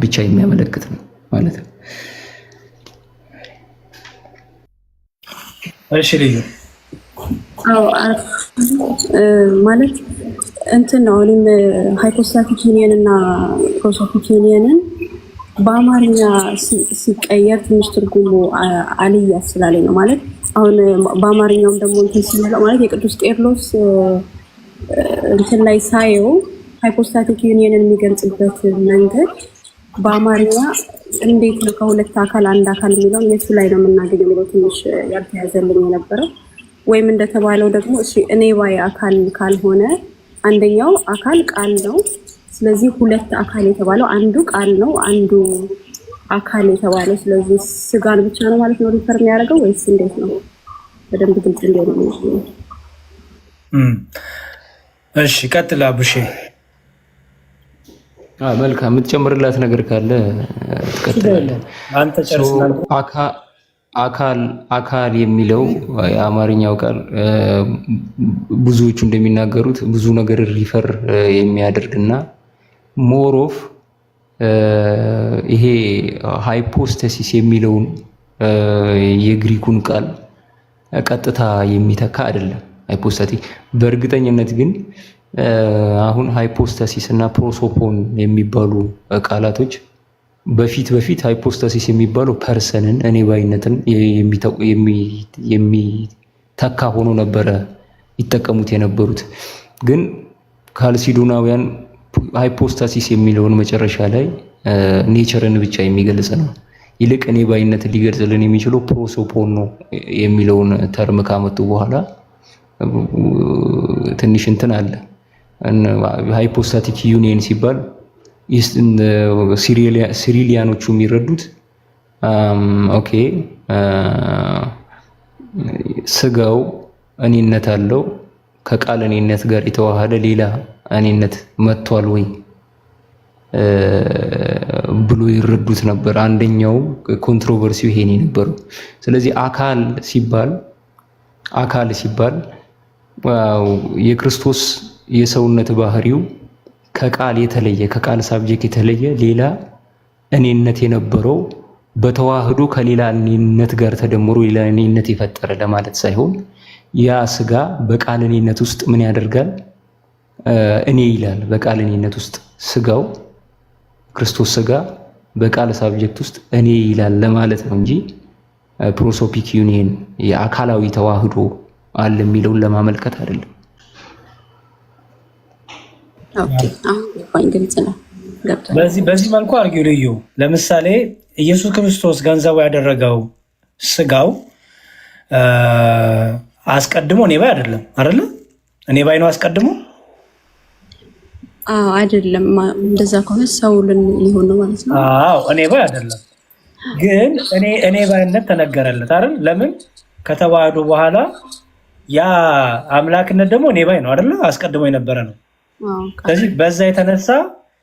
ብቻ የሚያመለክት ነው ማለት ነው። እሺ ልዩ ማለት እንትን ነው። እኔም ሃይፖስታቲክ ዩኒየን እና ፕሮሶፒክ ዩኒየንን በአማርኛ ሲቀየር ትንሽ ትርጉሙ አልያ ስላለኝ ነው። ማለት አሁን በአማርኛውም ደግሞ እንትን ሲለው ማለት የቅዱስ ቄርሎስ እንትን ላይ ሳየው ሃይፖስታቲክ ዩኒየንን የሚገልጽበት መንገድ በአማርኛ እንዴት ነው ከሁለት አካል አንድ አካል የሚለውን የቱ ላይ ነው የምናገኘው የሚለው ትንሽ ያልተያዘልኝ የነበረው። ወይም እንደተባለው ደግሞ እሺ እኔ ባይ አካል ካልሆነ አንደኛው አካል ቃል ነው። ስለዚህ ሁለት አካል የተባለው አንዱ ቃል ነው፣ አንዱ አካል የተባለው ስለዚህ ስጋን ብቻ ነው ማለት ነው ሪፈር የሚያደርገው ወይስ እንዴት ነው? በደንብ ግልጽ እንዲሆን ነው። እሺ ቀጥል አቡሼ። መልካም የምትጨምርላት ነገር ካለ ትቀጥላለህ። አንተ ጨርስና አካል የሚለው የአማርኛው ቃል ብዙዎቹ እንደሚናገሩት ብዙ ነገር ሪፈር የሚያደርግና ሞሮፍ ይሄ ሃይፖስተሲስ የሚለውን የግሪኩን ቃል ቀጥታ የሚተካ አይደለም። ሃይፖስታቲክ በእርግጠኝነት ግን አሁን ሃይፖስታሲስ እና ፕሮሶፖን የሚባሉ ቃላቶች በፊት ሃይፖስታሲስ የሚባለው ፐርሰንን እኔ ባይነትን የሚተካ ሆኖ ነበረ ይጠቀሙት የነበሩት። ግን ካልሲዶናውያን ሃይፖስታሲስ የሚለውን መጨረሻ ላይ ኔቸርን ብቻ የሚገልጽ ነው። ይልቅ እኔ ባይነትን ሊገልጽልን የሚችለው ፕሮሶፖን ነው የሚለውን ተርም ካመጡ በኋላ ትንሽ እንትን አለ። ሃይፖስታቲክ ዩኒየን ሲባል ሲሪሊያኖቹ የሚረዱት ኦኬ ስጋው እኔነት አለው ከቃል እኔነት ጋር የተዋሃደ ሌላ እኔነት መጥቷል ወይ ብሎ ይረዱት ነበር። አንደኛው ኮንትሮቨርሲው ይሄ ነበረው። ስለዚህ አካል ሲባል የክርስቶስ የሰውነት ባህሪው ከቃል የተለየ ከቃል ሳብጀክት የተለየ ሌላ እኔነት የነበረው በተዋህዶ ከሌላ እኔነት ጋር ተደምሮ ሌላ እኔነት የፈጠረ ለማለት ሳይሆን ያ ስጋ በቃል እኔነት ውስጥ ምን ያደርጋል? እኔ ይላል። በቃል እኔነት ውስጥ ስጋው ክርስቶስ ስጋ በቃል ሳብጀክት ውስጥ እኔ ይላል ለማለት ነው እንጂ ፕሮሶፒክ ዩኒየን የአካላዊ ተዋህዶ አለ የሚለውን ለማመልከት አይደለም። በዚህ መልኩ አርጊው ልዩ። ለምሳሌ ኢየሱስ ክርስቶስ ገንዘቡ ያደረገው ስጋው አስቀድሞ እኔ ባይ አይደለም አይደለ? እኔ ባይ ነው አስቀድሞ አይደለም። እንደዛ ከሆነ ሰው ሊሆን ነው ማለት ነው። አዎ እኔ ባይ አይደለም፣ ግን እኔ ባይነት ተነገረለት አይደል? ለምን ከተዋህዶ በኋላ ያ አምላክነት ደግሞ እኔ ባይ ነው አይደለ? አስቀድሞ የነበረ ነው። ስለዚህ በዛ የተነሳ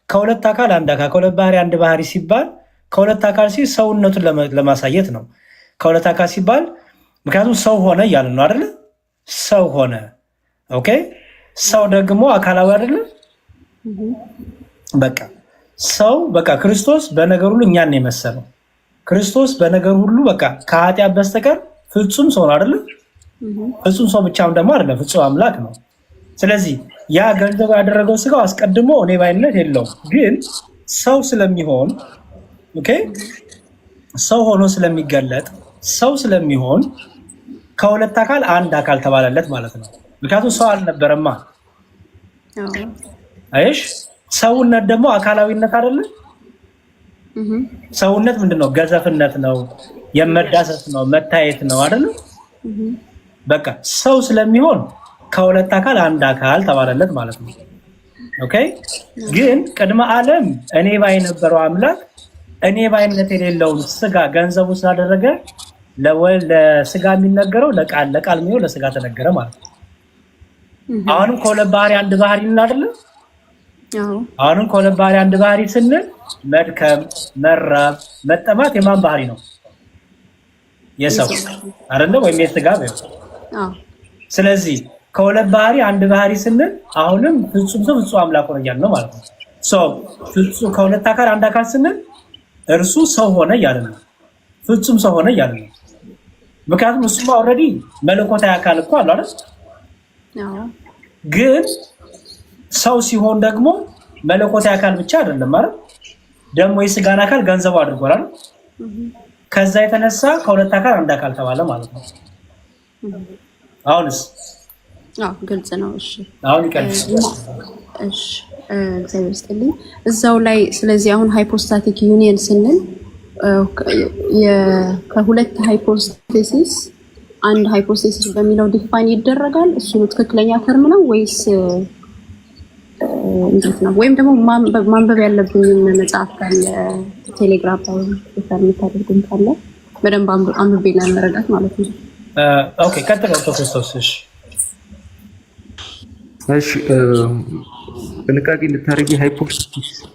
ከሁለት አካል አንድ አካል ከሁለት ባህሪ አንድ ባህሪ ሲባል ከሁለት አካል ሲል ሰውነቱን ለማሳየት ነው። ከሁለት አካል ሲባል ምክንያቱም ሰው ሆነ እያልን ነው አይደለ? ሰው ሆነ። ኦኬ ሰው ደግሞ አካላዊ አይደለ? በቃ ሰው በቃ ክርስቶስ በነገር ሁሉ እኛን ነው የመሰለው። ክርስቶስ በነገር ሁሉ በቃ ከኃጢአት በስተቀር ፍጹም ሰው ነው አይደለ? ፍጹም ሰው ብቻም ደግሞ አይደለም፣ ፍጹም አምላክ ነው። ስለዚህ ያ ገንዘብ ያደረገው ስጋው አስቀድሞ እኔ ባይነት የለውም፣ ግን ሰው ስለሚሆን ኦኬ ሰው ሆኖ ስለሚገለጥ ሰው ስለሚሆን ከሁለት አካል አንድ አካል ተባለለት ማለት ነው። ምክንያቱም ሰው አልነበረማ። አይሽ ሰውነት ደግሞ አካላዊነት አይደለም። ሰውነት ምንድነው? ገዘፍነት ነው፣ የመዳሰስ ነው፣ መታየት ነው አይደል? በቃ ሰው ስለሚሆን ከሁለት አካል አንድ አካል ተባለለት ማለት ነው። ኦኬ ግን ቅድመ ዓለም እኔ ባይ ነበረው አምላክ እኔ ባይነት የሌለውን ስጋ ገንዘቡ ስላደረገ ለስጋ የሚነገረው ለቃል የሚለው ለስጋ ተነገረ ማለት ነው። አሁንም ከሁለት ባህሪ አንድ ባህሪ አይደለ? አሁንም ከሁለት ባህሪ አንድ ባህሪ ስንል መድከም፣ መራብ፣ መጠማት የማን ባህሪ ነው? የሰው አይደለ? ወይም የስጋ ነው። ስለዚህ ከሁለት ባህሪ አንድ ባህሪ ስንል አሁንም ፍጹም ሰው ፍጹም አምላክ ሆነ እያልን ነው ማለት ነው። ፍጹም ከሁለት አካል አንድ አካል ስንል እርሱ ሰው ሆነ እያልን ነው። ፍጹም ሰው ሆነ እያልን ነው። ምክንያቱም እሱማ ኦልሬዲ መለኮታዊ አካል እኮ አለ አይደል? ግን ሰው ሲሆን ደግሞ መለኮታዊ አካል ብቻ አይደለም ማለት ደግሞ የስጋን አካል ገንዘቡ አድርጓል አይደል? ከዛ የተነሳ ከሁለት አካል አንድ አካል ተባለ ማለት ነው። አሁንስ ግልጽ ነው። እሺ አሁን ይቀርስ። እሺ እግዚአብሔር ይስጥልኝ። እዛው ላይ ስለዚህ አሁን ሃይፖስታቲክ ዩኒየን ስንል ከሁለት ሃይፖስቴሲስ አንድ ሃይፖስቴሲስ በሚለው ዲፋይን ይደረጋል። እሱ ትክክለኛ ተርም ነው ወይስ እንዴት ነው? ወይም ደግሞ ማንበብ ያለብኝ መጽሐፍ ካለ ቴሌግራም ላይ ሪፈር የምታደርጉኝ ካለ በደንብ አንብቤ ለመረዳት ማለት ነው። ኦኬ ቀጥለው ክርስቶስ። እሺ ጥንቃቄ እንድታደርጊ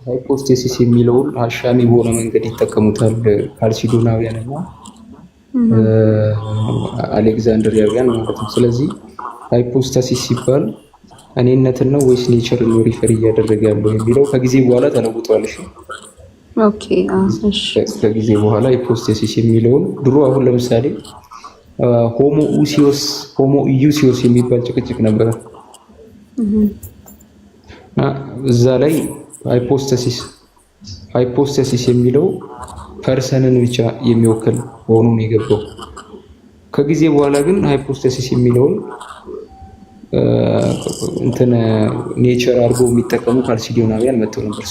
ሃይፖስቴሲስ የሚለውን አሻሚ በሆነ መንገድ ይጠቀሙታል ካልሲዶናውያን እና አሌክዛንድሪያውያን ማለት ነው። ስለዚህ ሃይፖስታሲስ ሲባል እኔነትን ነው ወይስ ኔቸር ነው ሪፈር እያደረገ ያለው የሚለው ከጊዜ በኋላ ተለውጧል። ኦኬ እሺ ከጊዜ በኋላ ሃይፖስቴሲስ የሚለውን ድሮ አሁን ለምሳሌ ሆሞ ኢዩሲዮስ የሚባል ጭቅጭቅ ነበር። እዛ ላይ ሃይፖስቴሲስ የሚለው ፐርሰንን ብቻ የሚወክል ሆኖ ነው የገባው። ከጊዜ በኋላ ግን ሃይፖስቴሲስ የሚለውን ኔቸር አድርገው የሚጠቀሙ ካልሲዶናውያን መጥተው ነበር።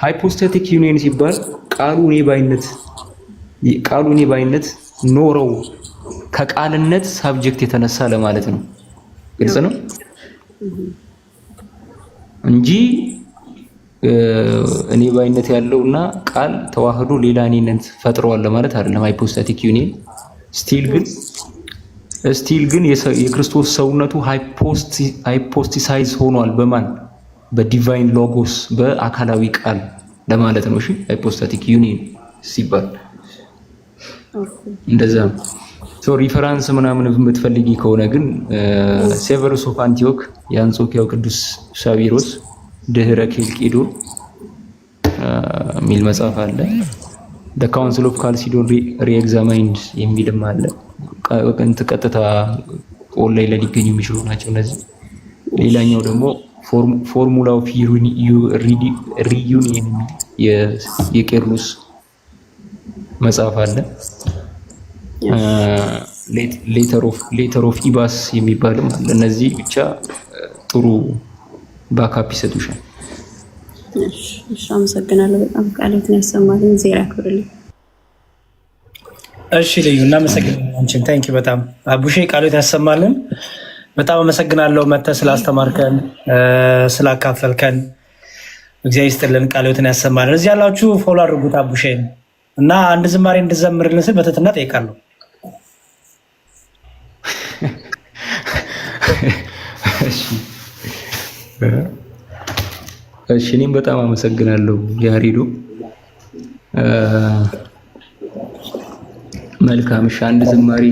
ሃይፖስታቲክ ዩኒየን ሲባል ቃሉ እኔ ባይነት ኖረው ከቃልነት ሳብጀክት የተነሳ ለማለት ነው። ግልጽ ነው እንጂ እኔ ባይነት ያለውና ቃል ተዋህዶ ሌላ እኔነት ፈጥረዋል ለማለት አይደለም። ሃይፖስታቲክ ዩኒየን ስቲል ግን የክርስቶስ ሰውነቱ ሃይፖስቲሳይዝ ሆኗል። በማን? በዲቫይን ሎጎስ በአካላዊ ቃል ለማለት ነው። እሺ ሃይፖስታቲክ ዩኒየን ሲባል እንደዛ ነው። ሪፈራንስ ምናምን የምትፈልጊ ከሆነ ግን ሴቨሩስ ኦፍ አንቲዮክ የአንጾኪያው ቅዱስ ሳዊሮስ ድህረ ኬልቄዶን የሚል መጽሐፍ አለ። the council of chalcedon re-examined የሚልም አለ። ቀጥታ ኦንላይን ላይ ሊገኙ የሚችሉ ናቸው እነዚህ። ሌላኛው ደግሞ ፎርሙላ ኦፍ ሪዩኒየን የቄርሎስ መጽሐፍ አለ። ሌተር ኦፍ ኢባስ የሚባልም አለ። እነዚህ ብቻ ጥሩ ባካፕ ይሰጡሻል። እሺ አመሰግናለሁ። በጣም ቃሎትን ያሰማልን ዜራ ያክብርልኝ። እሺ ልዩ እናመሰግናለን። አንቺም ታንኪ በጣም አቡሼ ቃሎት ያሰማልን። በጣም አመሰግናለሁ መተህ ስላስተማርከን ስላካፈልከን እግዚአብሔር ይስጥልን። ቃሎትን ያሰማልን። እዚህ ያላችሁ ፎሎ አድርጉት አቡሼን እና አንድ ዝማሬ እንድዘምርልን ስል በትህትና ጠይቃለሁ። እሺ እኔም በጣም አመሰግናለሁ ያሬዶ። መልካም እሺ አንድ ዝማሬ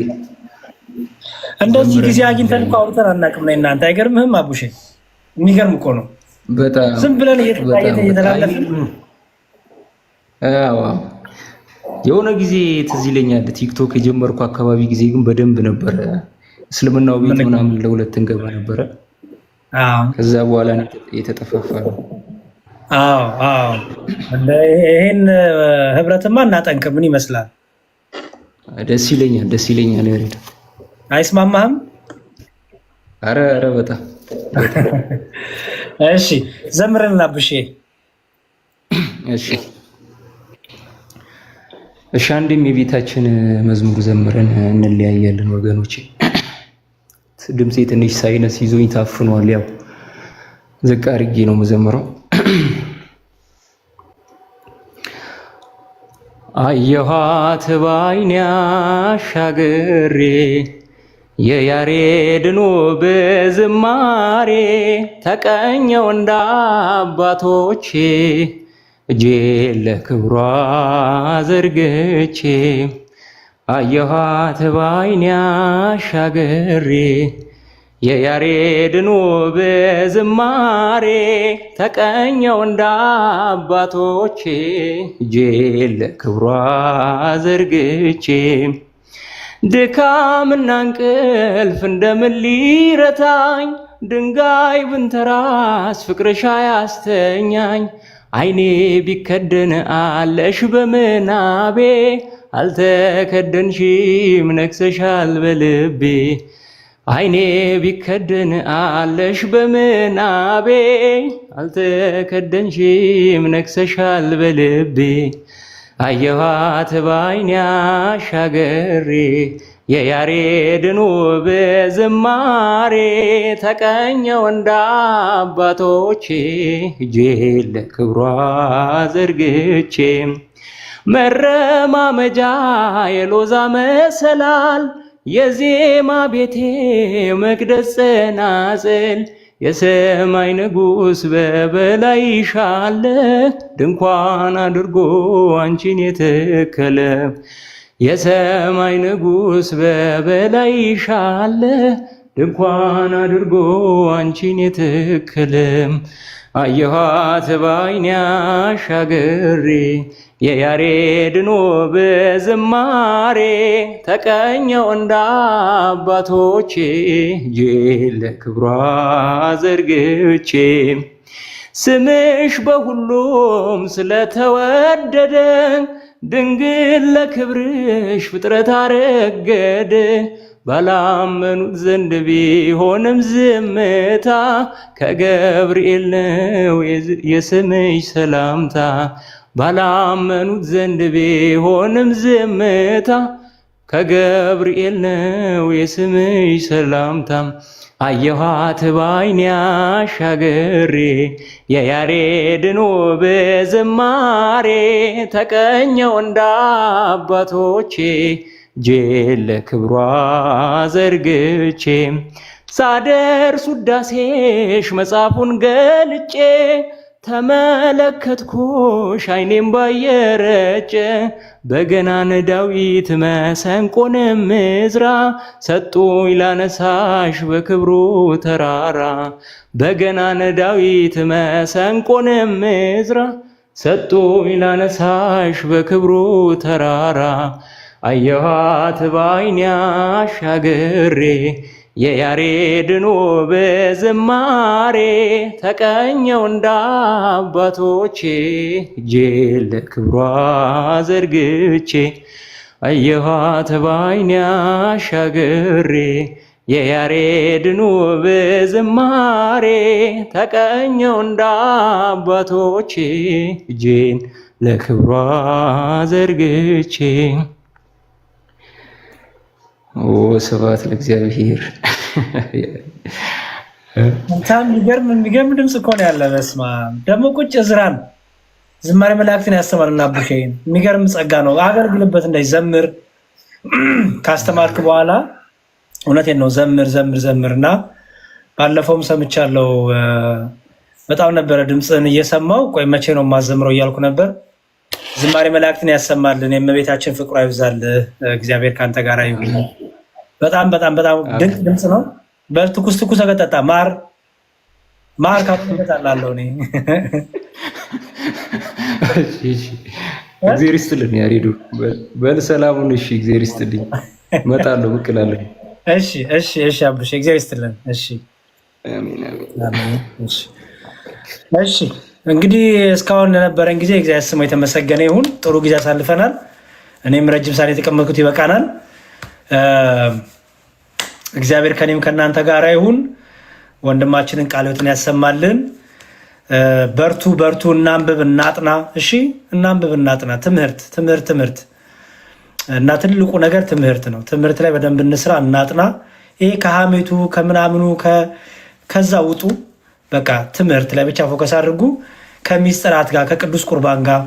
እንደዚህ ጊዜ አግኝተን እኮ አውርተን አናውቅም ነው እናንተ አይገርምህም አቡሼ የሚገርም እኮ ነው በጣም ዝም ብለን እየተላለፍን አዎ የሆነ ጊዜ ትዝ ይለኛል ቲክቶክ የጀመርኩ አካባቢ ጊዜ ግን በደንብ ነበር እስልምናው ቤት ምናምን ለሁለት እንገባ ነበር ከዛ በኋላ የተጠፋፋ ነው አዎ ይሄን ህብረትማ እናጠንክ ምን ይመስላል ደስ ይለኛል ያሬድ አይስማማህም አረ በጣም እሺ ዘምረንና ብሼ እሺ አንዴም የቤታችን መዝሙር ዘምረን እንለያያለን ወገኖቼ ድምጼ ትንሽ ሳይነስ ይዞኝ ታፍኗል ያው ዝቅ አድርጌ ነው መዘምረው አየኋት ባይኔ አሻግሬ የያሬድን ውብ ዝማሬ ተቀኘው እንደ አባቶቼ እጄን ለክብሯ ዘርግቼ አየኋት ባይኔ አሻግሬ የያሬድን ውብ ዝማሬ ተቀኘው እንደ አባቶቼ እጄን ለክብሯ ዘርግቼ ድካምና እንቅልፍ እንደምን ሊረታኝ ድንጋይ ብንተራስ ፍቅርሽ አያስተኛኝ አይኔ ቢከደን አለሽ በምናቤ አልተከደንሽም ነግሰሻል በልቤ አይኔ ቢከደን አለሽ በምናቤ አልተከደንሽም ነግሰሻል በልቤ አየኋት ባይኔ አሻግሬ የያሬድን ውብ ዝማሬ ተቀኘው እንደ አባቶቼ እጄን ለክብሯ ዘርግቼ መረማመጃ የሎዛ መሰላል የዜማ ቤቴ መቅደስ ጸናጽል የሰማይ ንጉስ በበላይሽ አለ ድንኳን አድርጎ አንቺን የተከለ የሰማይ ንጉስ በበላይሽ አለ ድንኳን አድርጎ አንቺን የተከለ አየኋት ባይኔ አሻግሬ የያሬድን ውብ ዝማሬ ተቀኘው እንደ አባቶቼ እጄን ለክብሯ ዘርግቼ ስምሽ በሁሉም ስለተወደደ ድንግል ለክብርሽ ፍጥረት አረገደ ባላመኑት ዘንድ ቢሆንም ዝምታ ከገብርኤል ነው የስምሽ ሰላምታ ባላመኑት ዘንድ ቢሆንም ዝምታ ከገብርኤል ነው የስምሽ ሰላምታ አየኋት ባይኔ አሻግሬ የያሬድን ውብ ዝማሬ ተቀኘው እንደ አባቶቼ እጄን ለክብሯ ዘርግቼ ሳደርስ ውዳሴሽ መጽሐፉን ገልጬ ተመለከትኩሽ አይኔም ባየረጨ በገናን ዳዊት መሰንቆንም ዕዝራ ሰጡኝ ላነሳሽ በክብሩ ተራራ በገናን ዳዊት መሰንቆንም ዕዝራ ሰጡኝ ላነሳሽ በክብሩ ተራራ አየኋት ባይኔ አሻግሬ የያሬድን ውብ ዝማሬ ተቀኘው እንደ አባቶቼ እጄን ለክብሯ ዘርግቼ አየኋት ባይኔ አሻግሬ የያሬድን ውብ ዝማሬ ተቀኘው እንደ አባቶቼ እጄን ለክብሯ ዘርግቼ ስብሐት ለእግዚአብሔር። በጣም የሚገርም ድምፅ እኮ ነው ያለ። በስመ አብ ደግሞ ቁጭ እዝራን ዝማሬ መላእክትን ያስተማርና አቡሼን የሚገርም ጸጋ ነው። አገልግልበት እንደዚህ ዘምር ካስተማርክ በኋላ እውነቴን ነው ዘምር እና ባለፈውም ሰምቻለሁ። በጣም ነበረ ድምፅን እየሰማው ቆይ መቼ ነው የማዘምረው እያልኩ ነበር። ዝማሬ መላእክትን ያሰማልን። የእመቤታችን ፍቅሯ ይብዛል። እግዚአብሔር ካንተ ጋር ይሁን። በጣም በጣም በጣም ድንቅ ድምፅ ነው። በትኩስ ትኩስ ተቀጣጣ ማር ካፈታላለሁ እኔ እግዚአብሔር ይስጥልኝ። ያሬዱ በል ሰላሙን። እሺ እግዚአብሔር ይስጥልኝ። እመጣለሁ ብቅ እላለሁ። እሺ አብሽ እግዚአብሔር ይስጥልን። እሺ አሜን አሜን። እሺ እንግዲህ እስካሁን ለነበረን ጊዜ እግዚአብሔር ስሙ የተመሰገነ ይሁን። ጥሩ ጊዜ አሳልፈናል። እኔም ረጅም ሰዓት የተቀመጥኩት ይበቃናል። እግዚአብሔር ከኔም ከእናንተ ጋር ይሁን። ወንድማችንን ቃለ ሕይወትን ያሰማልን። በርቱ፣ እናንብብ፣ እናጥና። እሺ እናንብብ፣ እናጥና። ትምህርት እና ትልቁ ነገር ትምህርት ነው። ትምህርት ላይ በደንብ እንስራ፣ እናጥና። ይሄ ከሀሜቱ ከምናምኑ ከዛ ውጡ። በቃ ትምህርት ላይ ብቻ ፎከስ አድርጉ። ከሚስጥራት ጋር ከቅዱስ ቁርባን ጋር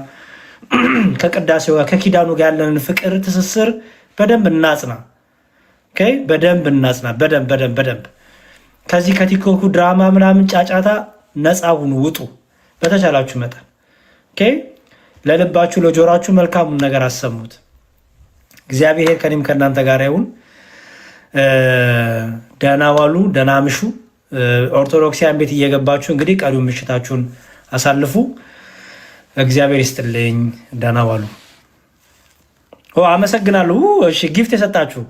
ከቅዳሴው ጋር ከኪዳኑ ጋር ያለንን ፍቅር ትስስር በደንብ እናጽና። ኦኬ በደንብ እናጽና። በደንብ ከዚህ ከቲክቶኩ ድራማ ምናምን ጫጫታ ነፃ ሁኑ፣ ውጡ በተቻላችሁ መጠን። ኦኬ ለልባችሁ ለጆሯችሁ መልካሙን ነገር አሰሙት። እግዚአብሔር ከኔም ከእናንተ ጋር ይሁን። ደህና ዋሉ፣ ደህና ምሹ። ኦርቶዶክሲያን ቤት እየገባችሁ እንግዲህ ቀሪውን ምሽታችሁን አሳልፉ። እግዚአብሔር ይስጥልኝ። ደህና ዋሉ። አመሰግናለሁ። እሺ ጊፍት የሰጣችሁ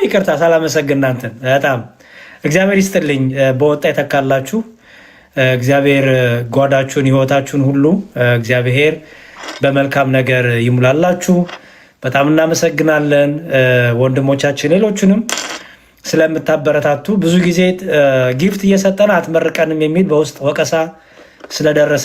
ይቅርታ ሳላመሰግን እናንተን በጣም እግዚአብሔር ይስጥልኝ። በወጣ የተካላችሁ እግዚአብሔር ጓዳችሁን ህይወታችሁን ሁሉ እግዚአብሔር በመልካም ነገር ይሙላላችሁ። በጣም እናመሰግናለን ወንድሞቻችን፣ ሌሎቹንም ስለምታበረታቱ። ብዙ ጊዜ ጊፍት እየሰጠን አትመርቀንም የሚል በውስጥ ወቀሳ ስለደረሰ